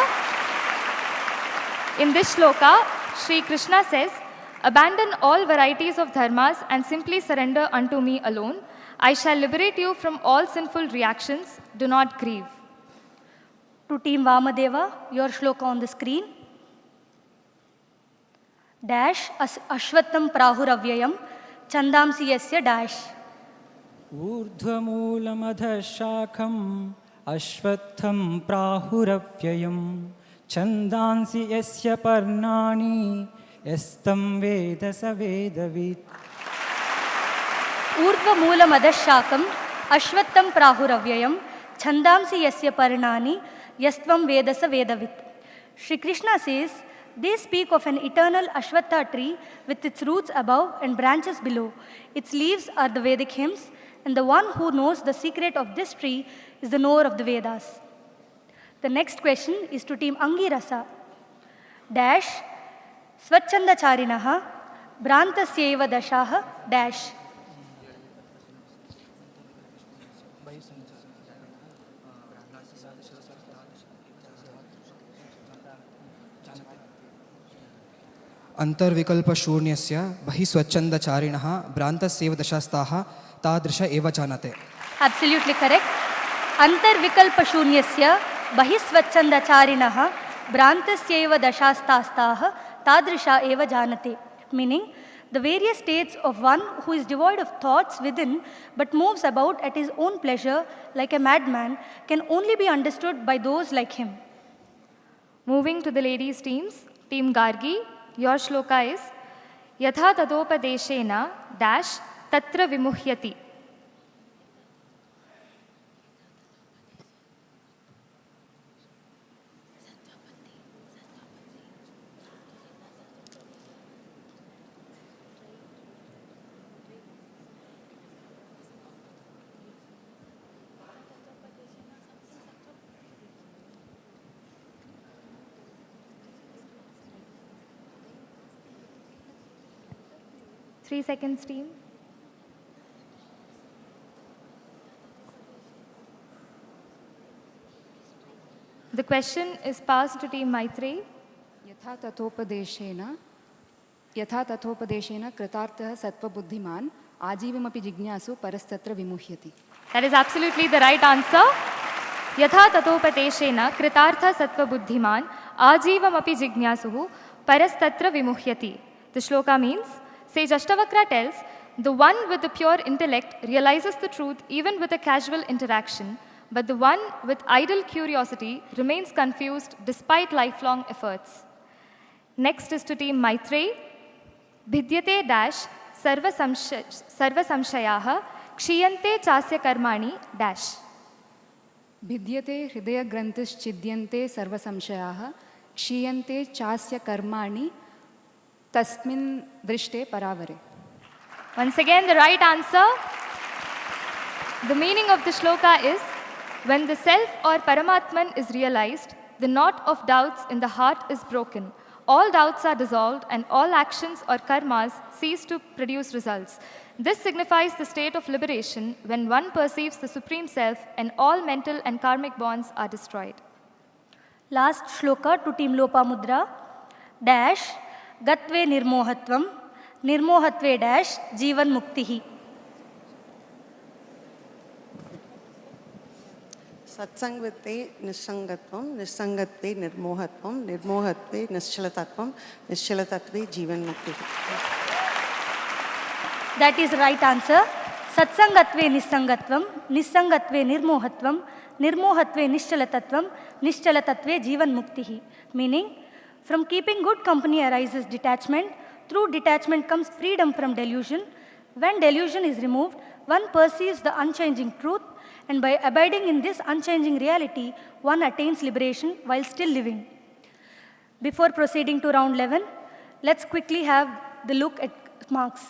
In this shloka, Sri Krishna says, abandon all varieties of dharmas and simply surrender unto me alone. I shall liberate you from all sinful reactions. Do not grieve. To team Vamadeva, your shloka on the screen. Dash ashvattam prahuravyayam chandamsi yasya dash. ऊर्ध्वमूलमधशाखम् अश्वत्थं प्राहुरव्ययं छन्दांसि यस्य पर्णानि यस्तं वेद स वेदवित्. ऊर्ध्वमूलमधशाखम् अश्वत्थं प्राहुरव्ययं छन्दांसि यस्य पर्णानि यस्त्वं वेद स वेदवित्. Shri Krishna says, they speak of an eternal Ashwatha tree with its roots above and branches below. Its leaves are the Vedic hymns, and the one who knows the secret of this tree is the knower of the Vedas. The next question is to team Angirasa. Dash Swachandacharinaha Brantasyeva Dashaha Dash. अंतर्विकल्पशून्यस्य बहि स्वच्छन्दचारिणः भ्रान्तस्यैव दशास्ताः तादृश एव जानते. Absolutely correct. Antarvikalpashunyasya bahisvachandacharinaः भ्रान्तस्यैव दशास्ताः तादृशा eva janate. Meaning, the various states of one who is devoid of thoughts within but moves about at his own pleasure like a madman can only be understood by those like him. Moving to the ladies' teams, Team Gargi, your shloka is Yatha tadopadeshena dash tatra vimuhyati. Three seconds, team. The question is passed to team Maitreyi. यथा तथोपदेशेन कृतार्थः सत्त्वबुद्धिमान् आजीवमपि जिज्ञासु परस्तत्र विमुह्यति. That is absolutely the right answer. Yatha tatopateshena kritartha sattva buddhiman ajivamapi jignasuhu parastatra vimuhyati. The shloka means, Sage Ashtavakra tells, the one with the pure intellect realizes the truth even with a casual interaction, but the one with idle curiosity remains confused despite lifelong efforts. Next is to team Maitreyi. Bhidyate dash sarva samshayaha kshiyante chasya karmani dash. भिद्यते हृदयग्रन्थिश्चिद्यन्ते सर्वसंशयाः क्षीयन्ते चास्य कर्माणि तस्मिन् दृष्टे परावरे. Once again, the right answer. The meaning of the shloka is, when the self or Paramatman is realized, the knot of doubts in the heart is broken. All doubts are dissolved and all actions or karmas cease to produce results. This signifies the state of liberation when one perceives the Supreme Self and all mental and karmic bonds are destroyed. Last shloka to team Lopamudra. Dash Gatve nirmohatvam nirmohatve dash jivan muktihi. Satsangvate Nisangatvam, Nisangatve Nirmohatvam, Nirmohatve Nischalatatvam, Nischalatatve Jivan Mukti. That is right answer. Satsangatve Nisangatvam, Nisangatve Nirmohatvam, Nirmohatve Nischalatatvam, Nischalatatve Jivan Mukti. Meaning, from keeping good company arises detachment. Through detachment comes freedom from delusion. When delusion is removed, one perceives the unchanging truth, and by abiding in this unchanging reality, one attains liberation while still living. Before proceeding to round 11, let's quickly have the look at marks.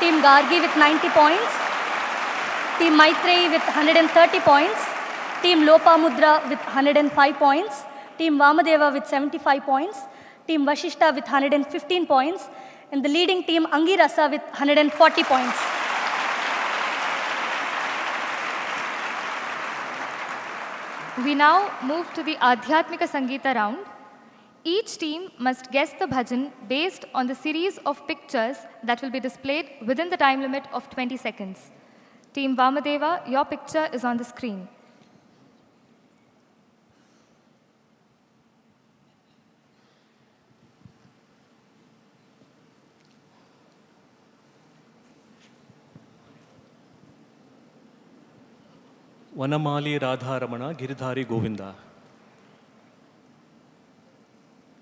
Team Gargi with 90 points, Team Maitreyi with 130 points, Team Lopamudra with 105 points, Team Vamadeva with 75 points, Team Vashishta with 115 points, and the leading team Angirasa with 140 points. We now move to the Adhyatmika Sangeeta round. Each team must guess the bhajan based on the series of pictures that will be displayed within the time limit of 20 seconds. Team Vamadeva, your picture is on the screen. Vanamali Radharamana Giridhari Govinda.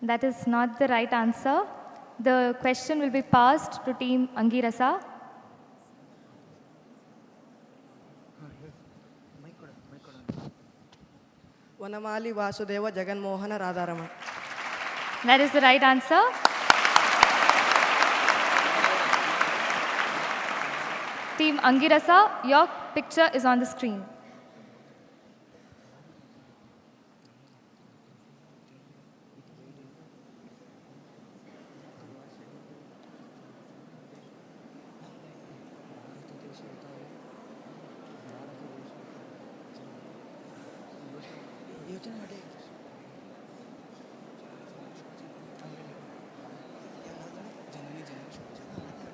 That is not the right answer. The question will be passed to team Angirasa. Vanamali Vasudeva Jaganmohana Radharama. That is the right answer. Team Angirasa, your picture is on the screen.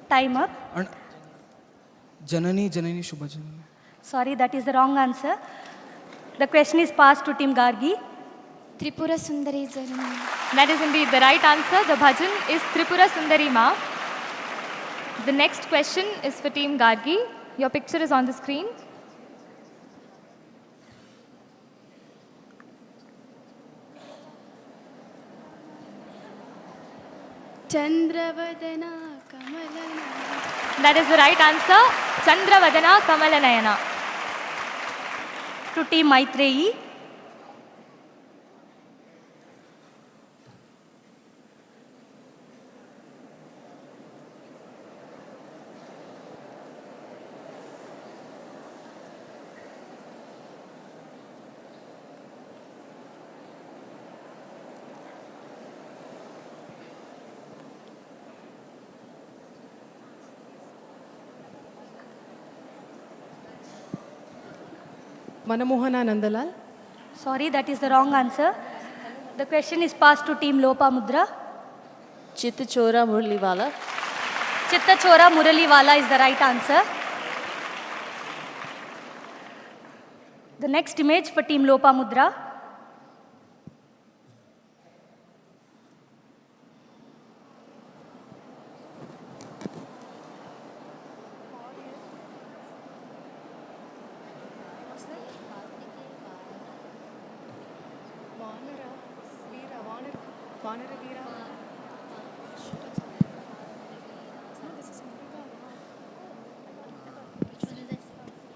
Time up. Janani Janani Shubha Janani. Sorry, that is the wrong answer. The question is passed to Team Gargi. Tripura Sundari Janani. That is indeed the right answer. The bhajan is Tripura Sundari Ma. The next question is for Team Gargi. Your picture is on the screen. Chandravadana Kamalanayana. That is the right answer. Chandravadana Kamalanayana. To Team Maitreyi. Manamohana Nandalal. Sorry, that is the wrong answer. The question is passed to Team Lopamudra. Chittachora Muraliwala. Chittachora Muraliwala is the right answer. The next image for Team Lopamudra.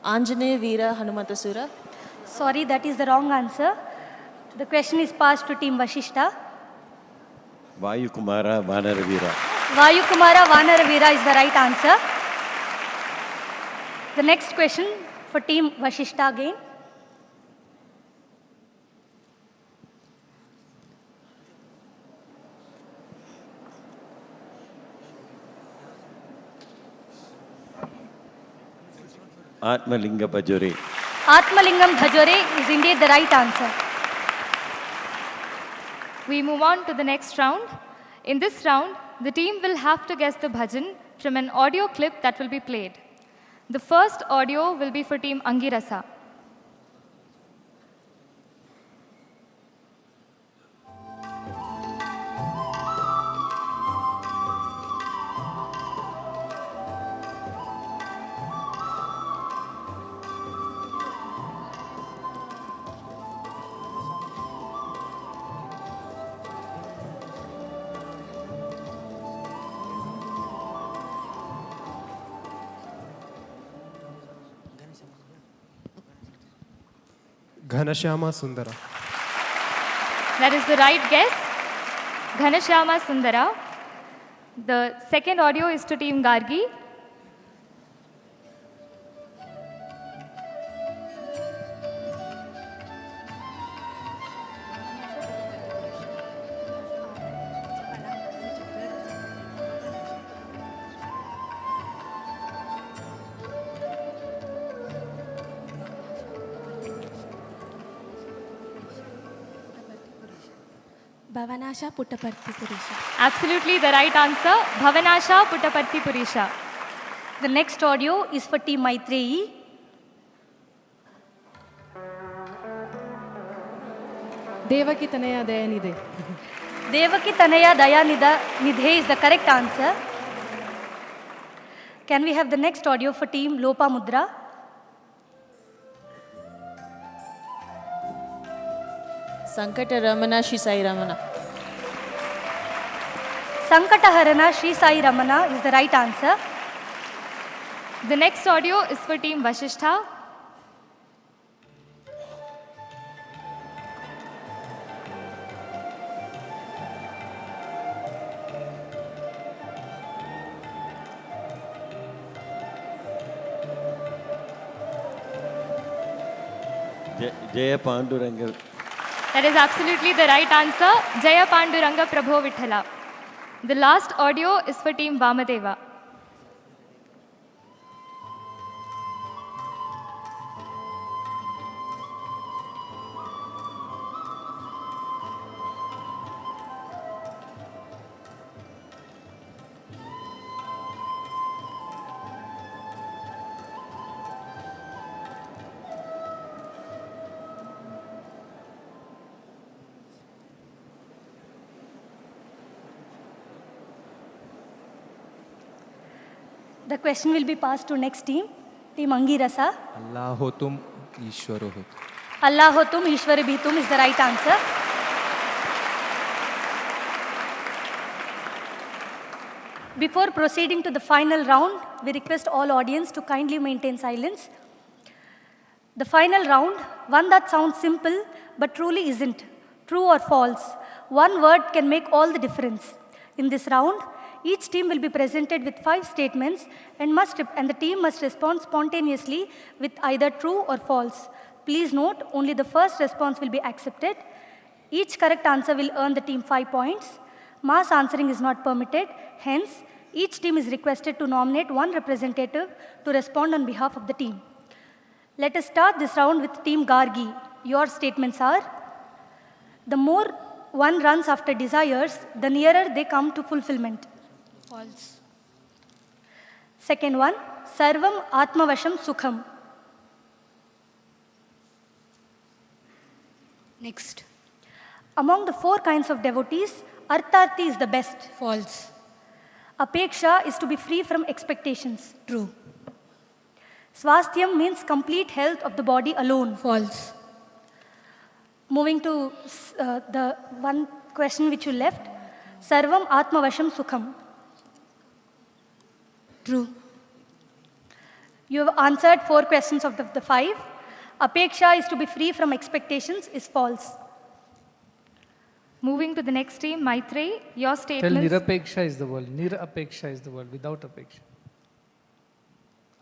Anjaneya Veera Hanumatasura. Sorry, that is the wrong answer. The question is passed to Team Vashishta. Vayukumara Vanaravira. Vayukumara Vanaravira is the right answer. The next question for Team Vashishta again. Atmalinga Bhajore. Atmalingam Bhajore is indeed the right answer. We move on to the next round. In this round, the team will have to guess the bhajan from an audio clip that will be played. The first audio will be for Team Angirasa. Ghanashyama Sundara. That is the right guess. Ghanashyama Sundara. The second audio is to Team Gargi. Bhavanasha Puttaparthi Purisha. Absolutely the right answer. Bhavanasha Puttaparthi Purisha. The next audio is for Team Maitreyi. Devaki Tanaya Dayanide. Devaki Tanaya Dayanidhe is the correct answer. Can we have the next audio for Team Lopa Mudra? Sankata Ramana Shri Sai Ramana. Sankataharana Shri Sai Ramana is the right answer. The next audio is for Team Vashishtha. Jaya Panduranga. That is absolutely the right answer. Jaya Panduranga Prabho Vithala. The last audio is for Team Vamadeva. The question will be passed to next team, Team Angirasa. Allah hotum Ishwaro hotum. Allah hotum Ishwar bhitum is the right answer. Before proceeding to the final round, we request all audience to kindly maintain silence. The final round, one that sounds simple but truly isn't. True or false. One word can make all the difference. In this round, each team will be presented with 5 statements and the team must respond spontaneously with either true or false. Please note, only the first response will be accepted. Each correct answer will earn the team 5 points. Mass answering is not permitted. Hence, each team is requested to nominate one representative to respond on behalf of the team. Let us start this round with Team Gargi. Your statements are: the more one runs after desires, the nearer they come to fulfillment. False. Second one, Sarvam Atmavasham Sukham. Next. Among the 4 kinds of devotees, Artharthi is the best. False. Apeksha is to be free from expectations. True. Swasthyam means complete health of the body alone. False. Moving to the one question which you left, Sarvam Atmavasham Sukham. True. You have answered 4 questions of the 5. Apeksha is to be free from expectations is false. Moving to the next team, Maitreyi, your Tell statements. Nirapeksha is the word. Nirapeksha is the word, without apeksha.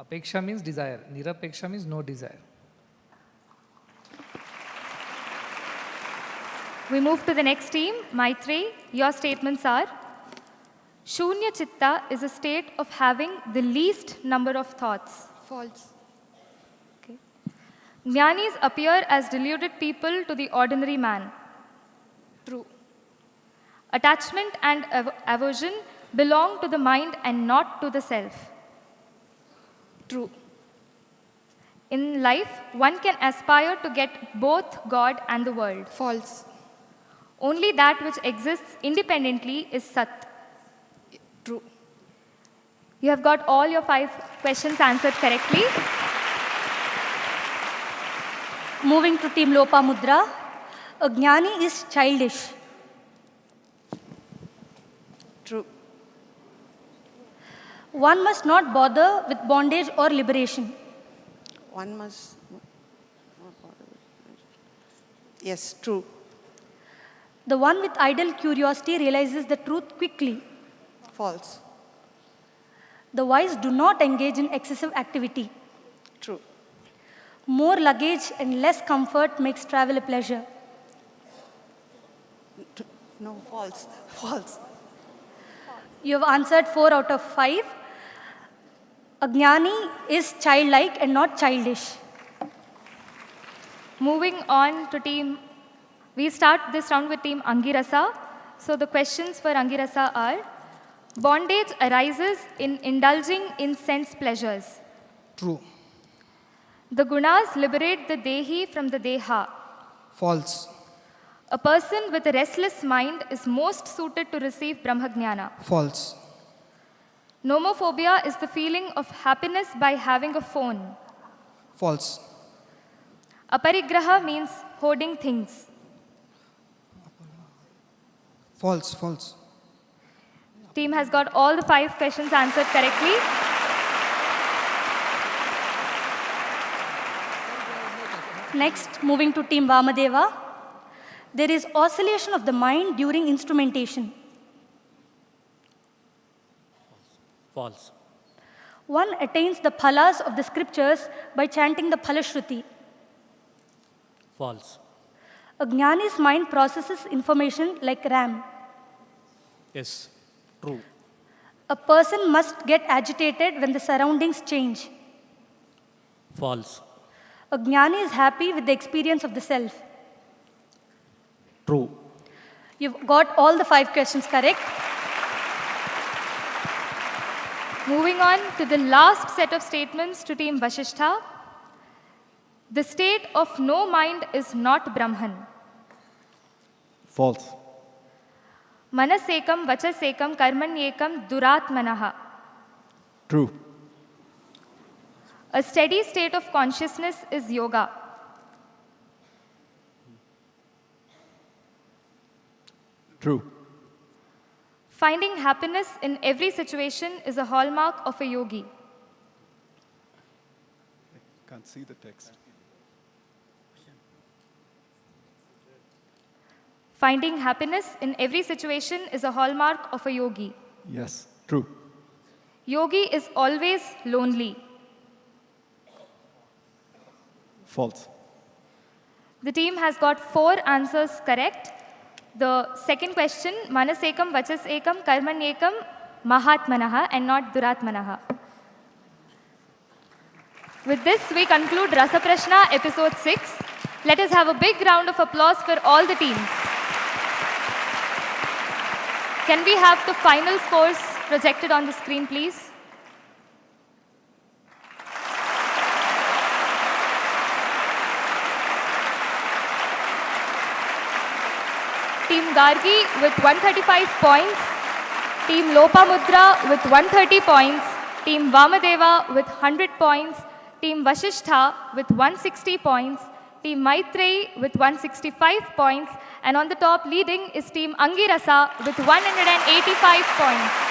Apeksha means desire. Nirapeksha means no desire. We move to the next team, Maitreyi, your statements are: Shunya Chitta is a state of having the least number of thoughts. False. Okay. Jnanis appear as deluded people to the ordinary man. True. Attachment and aversion belong to the mind and not to the self. True. In life, one can aspire to get both God and the world. False. Only that which exists independently is Sat. True. You have got all your 5 questions answered correctly. Moving to Team Lopamudra, a jnani is childish. True. One must not bother with bondage or liberation. One must not bother with. Yes, true. The one with idle curiosity realizes the truth quickly. False. The wise do not engage in excessive activity. True. More luggage and less comfort makes travel a pleasure. No, false. False. You have answered 4 out of 5. A jnani is childlike and not childish. Moving on to team, we start this round with team Angirasa. So the questions for Angirasa are, bondage arises in indulging in sense pleasures. True. The gunas liberate the dehi from the deha. False. A person with a restless mind is most suited to receive Brahmagnana. False. Nomophobia is the feeling of happiness by having a phone. False. Aparigraha means hoarding things. False. False. Team has got all the 5 questions answered correctly. Next, moving to Team Vamadeva, there is oscillation of the mind during instrumentation. False. One attains the phalas of the scriptures by chanting the Phalashruti. False. A jnani's mind processes information like RAM. Yes. True. A person must get agitated when the surroundings change. False. A jnani is happy with the experience of the self. True. You've got all the 5 questions correct. Moving on to the last set of statements to team Vasishtha. The state of no mind is not Brahman. False. Manasekam, vachasekam, karmanyekam, duratmanaha. True. A steady state of consciousness is yoga. True. Finding happiness in every situation is a hallmark of a yogi. Can't see the text. Finding happiness in every situation is a hallmark of a yogi. Yes. True. Yogi is always lonely. False. The team has got 4 answers correct. The second question, Manasekam, Vachasekam, Karmanyekam, Mahatmanaha and not Duratmanaha. With this, we conclude Rasa Prashna episode 6. Let us have a big round of applause for all the teams. Can we have the final scores projected on the screen, please? Team Gargi with 135 points, Team Lopamudra with 130 points, Team Vamadeva with 100 points, Team Vasishtha with 160 points, Team Maitreyi with 165 points, and on the top leading is Team Angirasa with 185 points.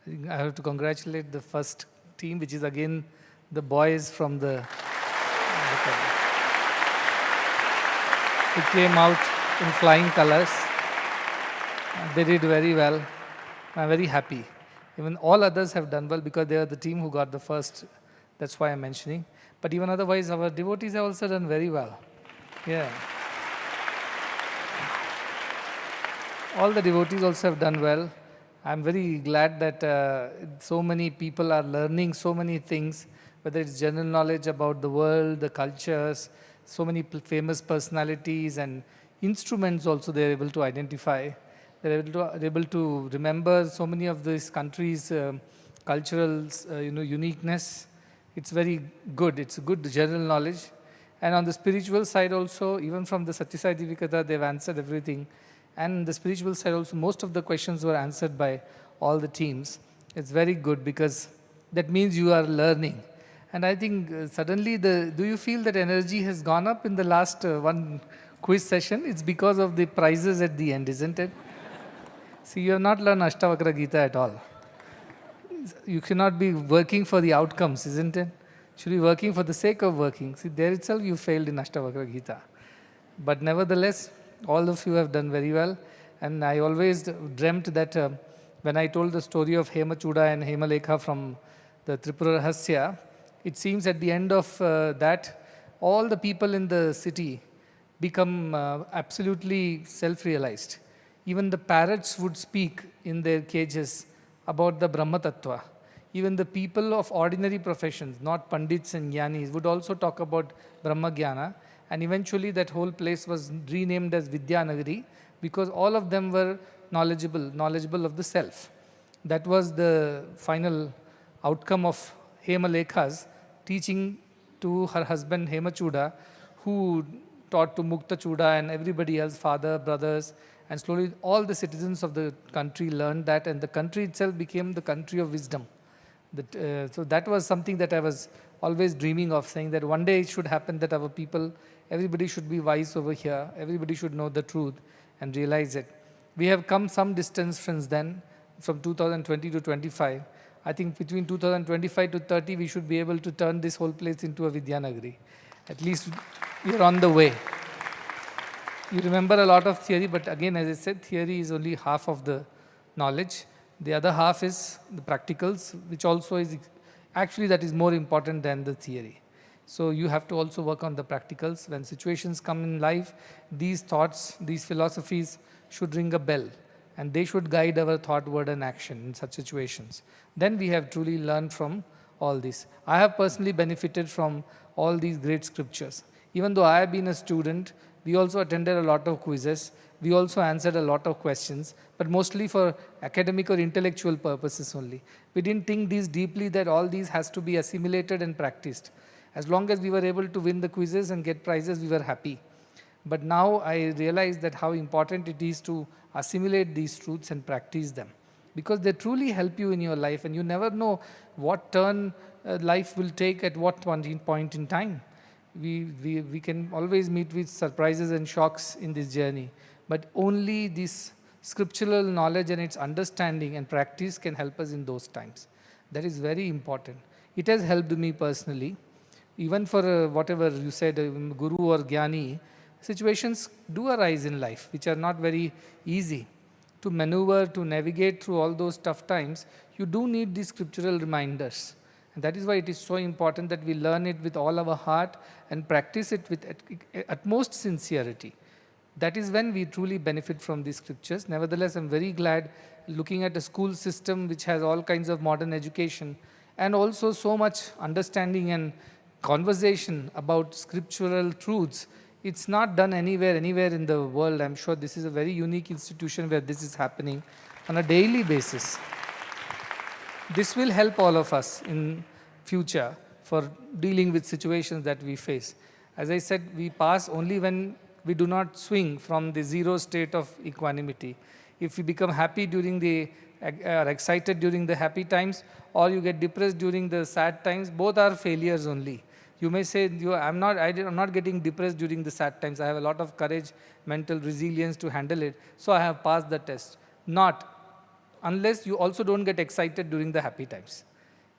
I think I have to congratulate the first team, which is again the boys from the who came out in flying colors. They did very well. I'm very happy. Even all others have done well because they are the team who got the first. That's why I'm mentioning. But even otherwise, our devotees have also done very well. Yeah. All the devotees also have done well. I'm very glad that so many people are learning so many things, whether it's general knowledge about the world, the cultures, so many famous personalities and instruments also they're able to identify. They're able to remember so many of these countries' cultural uniqueness. It's very good. It's a good general knowledge. And on the spiritual side also, even from the Sathya Sai Divikatha, they've answered everything. And the spiritual side also, most of the questions were answered by all the teams. It's very good because that means you are learning. And I think suddenly, do you feel that energy has gone up in the last one quiz session? It's because of the prizes at the end, isn't it? See, you have not learned Ashtavakra Gita at all. You cannot be working for the outcomes, isn't it? You should be working for the sake of working. See, there itself you failed in Ashtavakra Gita. But nevertheless, all of you have done very well. And I always dreamt that when I told the story of Hemachuda and Hemalekha from the Tripura Rahasya, it seems at the end of that, all the people in the city become absolutely self-realized. Even the parrots would speak in their cages about the Brahma Tattva. Even the people of ordinary professions, not Pandits and Jnanis, would also talk about Brahma Jnana. And eventually that whole place was renamed as Vidyanagari because all of them were knowledgeable of the self. That was the final outcome of Hemalekha's teaching to her husband Hemachuda, who taught to Mukta Chuda and everybody else, father, brothers, and slowly all the citizens of the country learned that, and the country itself became the country of wisdom. So that was something that I was always dreaming of, saying that one day it should happen that our people, everybody should be wise over here, everybody should know the truth and realize it. We have come some distance since then, from 2020 to 25. I think between 2025 to 30, we should be able to turn this whole place into a Vidyanagari. At least we are on the way. You remember a lot of theory, but again, as I said, theory is only half of the knowledge. The other half is the practicals, which also is, actually that is more important than the theory. So you have to also work on the practicals. When situations come in life, these thoughts, these philosophies should ring a bell, and they should guide our thought, word and action in such situations. Then we have truly learned from all this. I have personally benefited from all these great scriptures. Even though I have been a student, we also attended a lot of quizzes. We also answered a lot of questions, but mostly for academic or intellectual purposes only. We didn't think these deeply that all these has to be assimilated and practiced. As long as we were able to win the quizzes and get prizes, we were happy. But now I realize that how important it is to assimilate these truths and practice them, because they truly help you in your life, and you never know what turn life will take at what point in time. We can always meet with surprises and shocks in this journey, but only this scriptural knowledge and its understanding and practice can help us in those times. That is very important. It has helped me personally. Even for whatever you said, guru or jnani, situations do arise in life which are not very easy. To maneuver, to navigate through all those tough times, you do need these scriptural reminders. And that is why it is so important that we learn it with all our heart and practice it with utmost sincerity. That is when we truly benefit from these scriptures. Nevertheless, I'm very glad looking at a school system which has all kinds of modern education and also so much understanding and conversation about scriptural truths. It's not done anywhere in the world. I'm sure this is a very unique institution where this is happening on a daily basis. This will help all of us in future for dealing with situations that we face. As I said, we pass only when we do not swing from the zero state of equanimity. If you become happy during the, or excited during the happy times, or you get depressed during the sad times, both are failures only. You may say, I'm not getting depressed during the sad times. I have a lot of courage, mental resilience to handle it, so I have passed the test. Not, unless you also don't get excited during the happy times.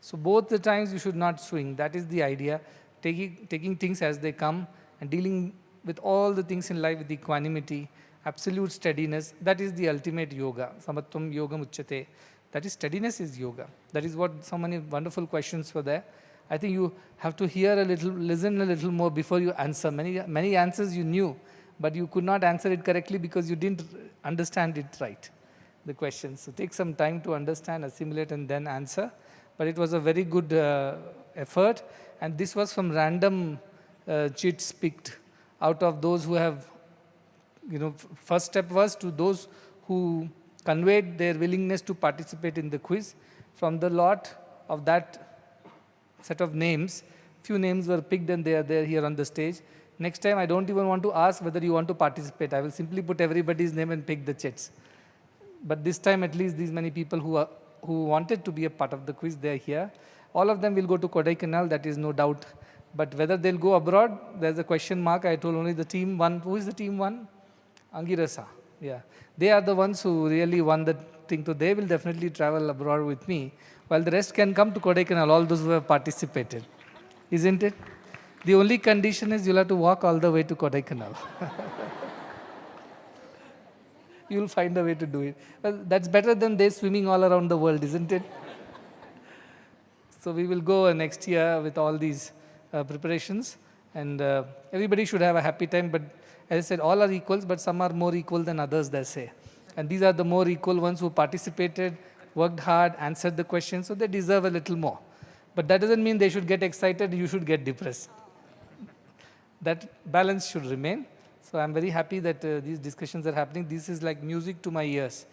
So both the times you should not swing. That is the idea. Taking things as they come and dealing with all the things in life with equanimity, absolute steadiness. That is the ultimate yoga. Samatvam yoga muchyate. That is, steadiness is yoga. That is what so many wonderful questions were there. I think you have to hear a little, listen a little more before you answer. Many answers you knew, but you could not answer it correctly because you didn't understand it right, the questions. So take some time to understand, assimilate, and then answer. But it was a very good effort. And this was from random chits picked out of those who have, first step was to those who conveyed their willingness to participate in the quiz. From the lot of that set of names, few names were picked and they are there here on the stage. Next time, I don't even want to ask whether you want to participate. I will simply put everybody's name and pick the chits. But this time, at least these many people who wanted to be a part of the quiz, they are here. All of them will go to Kodaikanal, that is no doubt. But whether they'll go abroad, there's a question mark. I told only the team one. Who is the team one? Angirasa. Yeah. They are the ones who really won the thing. So they will definitely travel abroad with me, while the rest can come to Kodaikanal, all those who have participated. Isn't it? The only condition is you'll have to walk all the way to Kodaikanal. You'll find a way to do it. Well, that's better than they swimming all around the world, isn't it? So we will go next year with all these preparations, and everybody should have a happy time. But as I said, all are equals, but some are more equal than others, they say. And these are the more equal ones who participated, worked hard, answered the questions, so they deserve a little more. But that doesn't mean they should get excited, you should get depressed. That balance should remain. So I'm very happy that these discussions are happening. This is like music to my ears.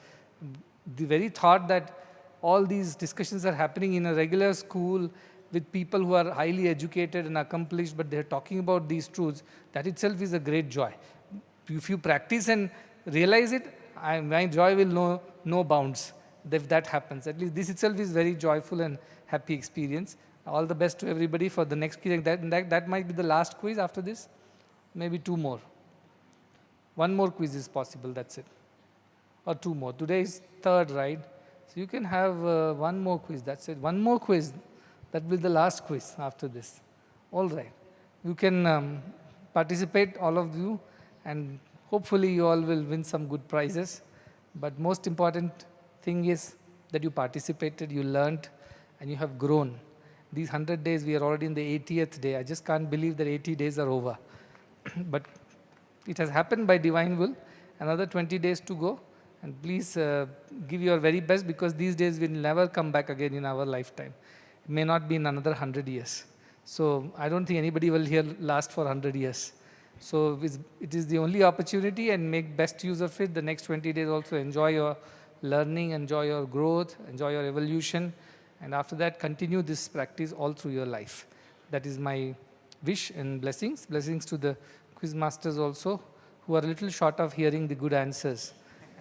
The very thought that all these discussions are happening in a regular school with people who are highly educated and accomplished, but they're talking about these truths, that itself is a great joy. If you practice and realize it, my joy will know no bounds if that happens. At least this itself is very joyful and happy experience. All the best to everybody for the next quiz. That might be the last quiz after this. Maybe two more. One more quiz is possible, that's it. Or two more. Today is third, right? So you can have one more quiz, that's it. One more quiz. That will be the last quiz after this. All right. You can participate, all of you, and hopefully you all will win some good prizes. But most important thing is that you participated, you learned, and you have grown. These 100 days, we are already in the 80th day. I just can't believe that 80 days are over. But it has happened by divine will. Another 20 days to go. And please give your very best, because these days will never come back again in our lifetime. It may not be in another 100 years. So I don't think anybody will here last for 100 years. So it is the only opportunity, and make best use of it. The next 20 days also enjoy your learning, enjoy your growth, enjoy your evolution. And after that, continue this practice all through your life. That is my wish and blessings. Blessings to the quiz masters also, who are a little short of hearing the good answers.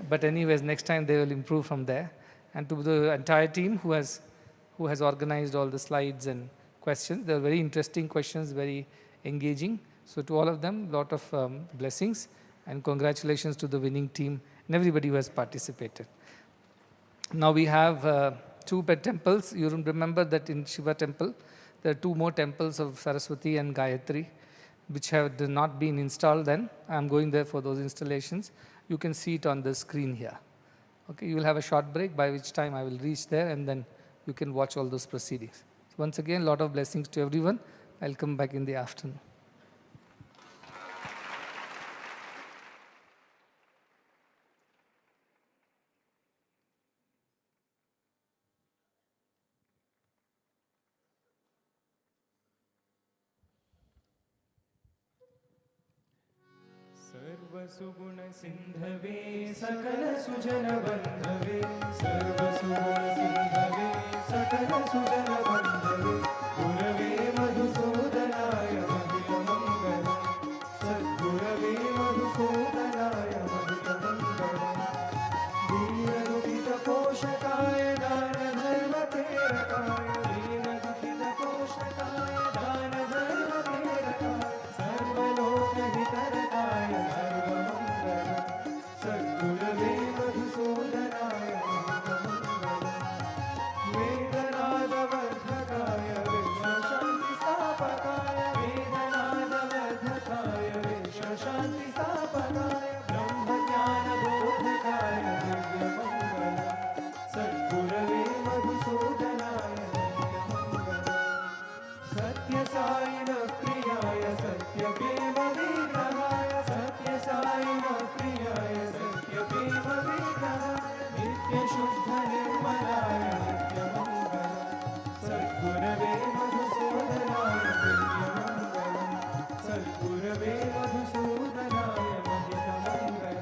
But anyways, next time they will improve from there. And to the entire team who has organized all the slides and questions. They are very interesting questions, very engaging. So to all of them, a lot of blessings, and congratulations to the winning team and everybody who has participated. Now we have two pet temples. You remember that in Shiva temple, there are two more temples of Saraswati and Gayatri, which have not been installed then. I'm going there for those installations. You can see it on the screen here. Okay, you will have a short break, by which time I will reach there, and then you can watch all those proceedings. So once again, a lot of blessings to everyone. I'll come back in the afternoon. सर्वसुगुण सिंधवे सकल सुजन बंधवे सर्वसुगुण सिंधवे सकल सुजन बंधवे गुरवे मधुसूदनाय महित मंगलाय दान धर्म प्रेरकाय दीन दुखित पोषकाय दान धर्म प्रेरकाय सर्वलोकहितरकाय सर्वमङ्गल सद्गुरवे मधुसूदनाय वेदनादवर्धकाय विश्वशान्तिस्थापकाय वेदनादवर्धकाय विश्वशान्तिस्थापकाय ब्रह्मज्ञानबोधकाय दिव्यमङ्गल सद्गुरवे मधुसूदनाय दिव्यमङ्गल सत्यसायिनः प्रियाय सत्यप्रेम विग्रहाय सत्यसायिनः प्रियाय सत्यप्रेम विग्रहाय नित्यशुद्धनिर्मलाय नित्यमङ्गल सद्गुरवे मधुसूदनाय दिव्यमङ्गल सद्गुरवे मधुसूदनाय महितमङ्गल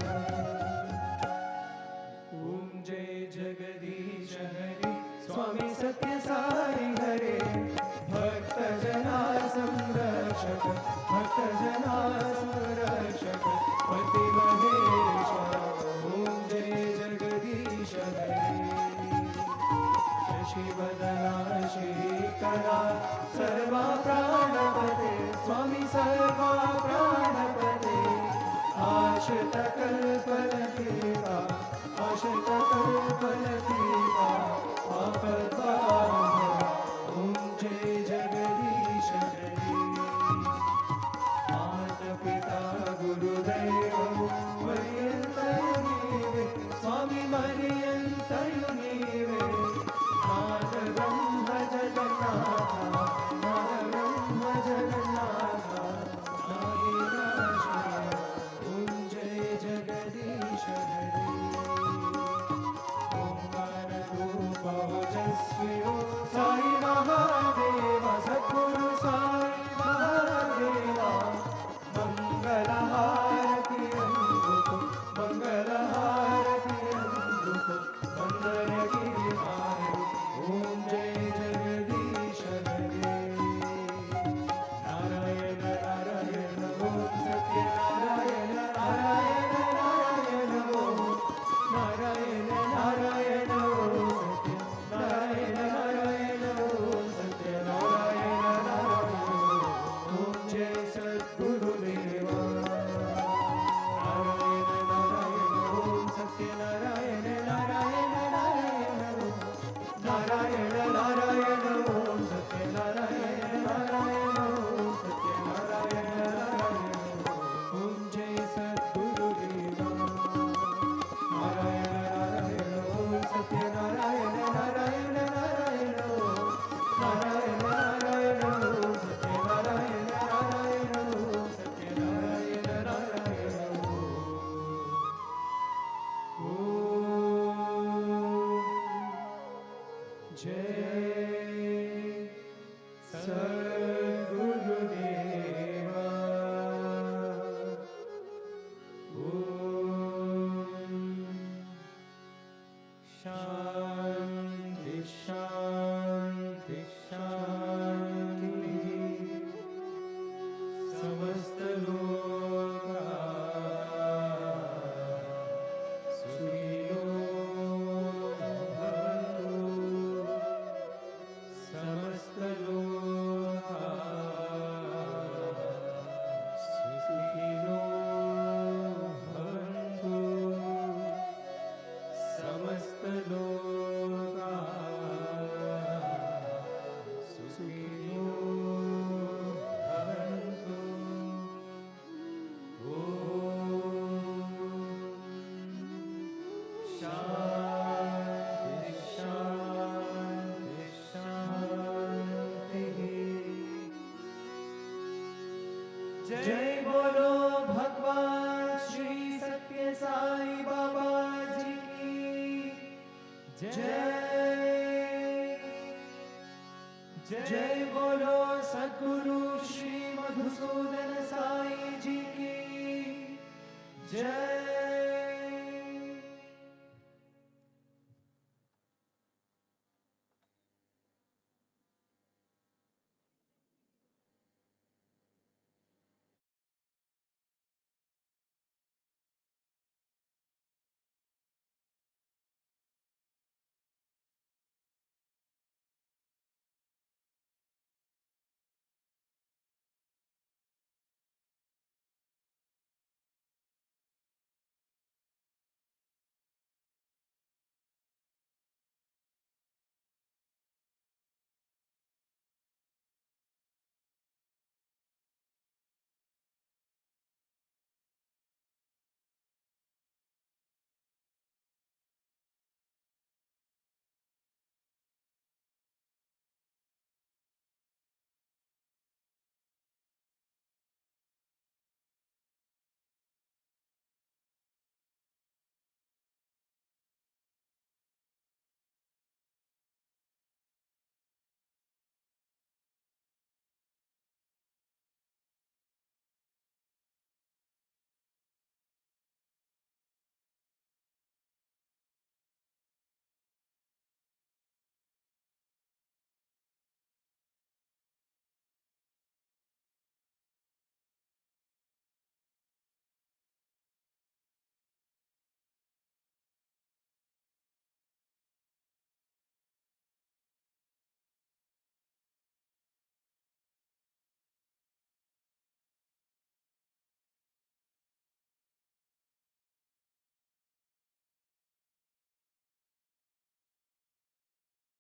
ॐ जय जगदीश हरे स्वामी सत्य साई हरे भक्तजना संरक्षक भक्तजना संरक्षक पतिमहेश ॐ जय जगदीश हरे शशिवदना श्रीकरा सर्वा प्राणपते स्वामी सर्वा प्राणपते आश्रितकल्पलतीका आश्रितकल्पलतीका आपद्बान्धव ॐ जय जगदीश हरे मातपिता गुरुदैवं मर्यन्तयु नीवे स्वामी मर्यन्तयु नीवे नाद ब्रह्म जगन्नाथ नाद ब्रह्म जगन्नाथ नागेशाय ॐ जय जगदीश हरे ओंकार रूप ओजस्वियो साई महादेव सद्गुरु साई महादेवा मंगलहारति अंधुको मंगलहारति अंधुको वंदनगिरिहाय ॐ जय जगदीश हरे नारायण नारायण ॐ सत्यनारायण नारायण नारायण ॐ नारायण नारायण ॐ सत्यनारायण नारायण ॐ सत्यनारायण नारायण ॐ जय सद्गुरुदेवा नारायण नारायण ॐ सत्यनारायण नारायण नारायण ॐ नारायण नारायण ॐ सत्यनारायण नारायण ॐ सत्यनारायण नारायण ॐ जय सद्गुरुदेवा नारायण नारायण ॐ सत्यनारायण नारायण नारायण ॐ नारायण नारायण ॐ सत्यनारायण नारायण ॐ सत्यनारायण नारायण ॐ जय सद्गुरुदेवा शान्ति शान्ति शान्ति समस्त लोका सुखिनो भवन्तु समस्त लोका सुखिनो भवन्तु समस्त लोका सुखिनो भवन्तु ॐ शान्ति शान्ति शान्तिः जय बोलो भगवान श्री सत्य साई बाबा जी की जय जय बोलो सद्गुरु श्री मधुसूदन साई जी की जय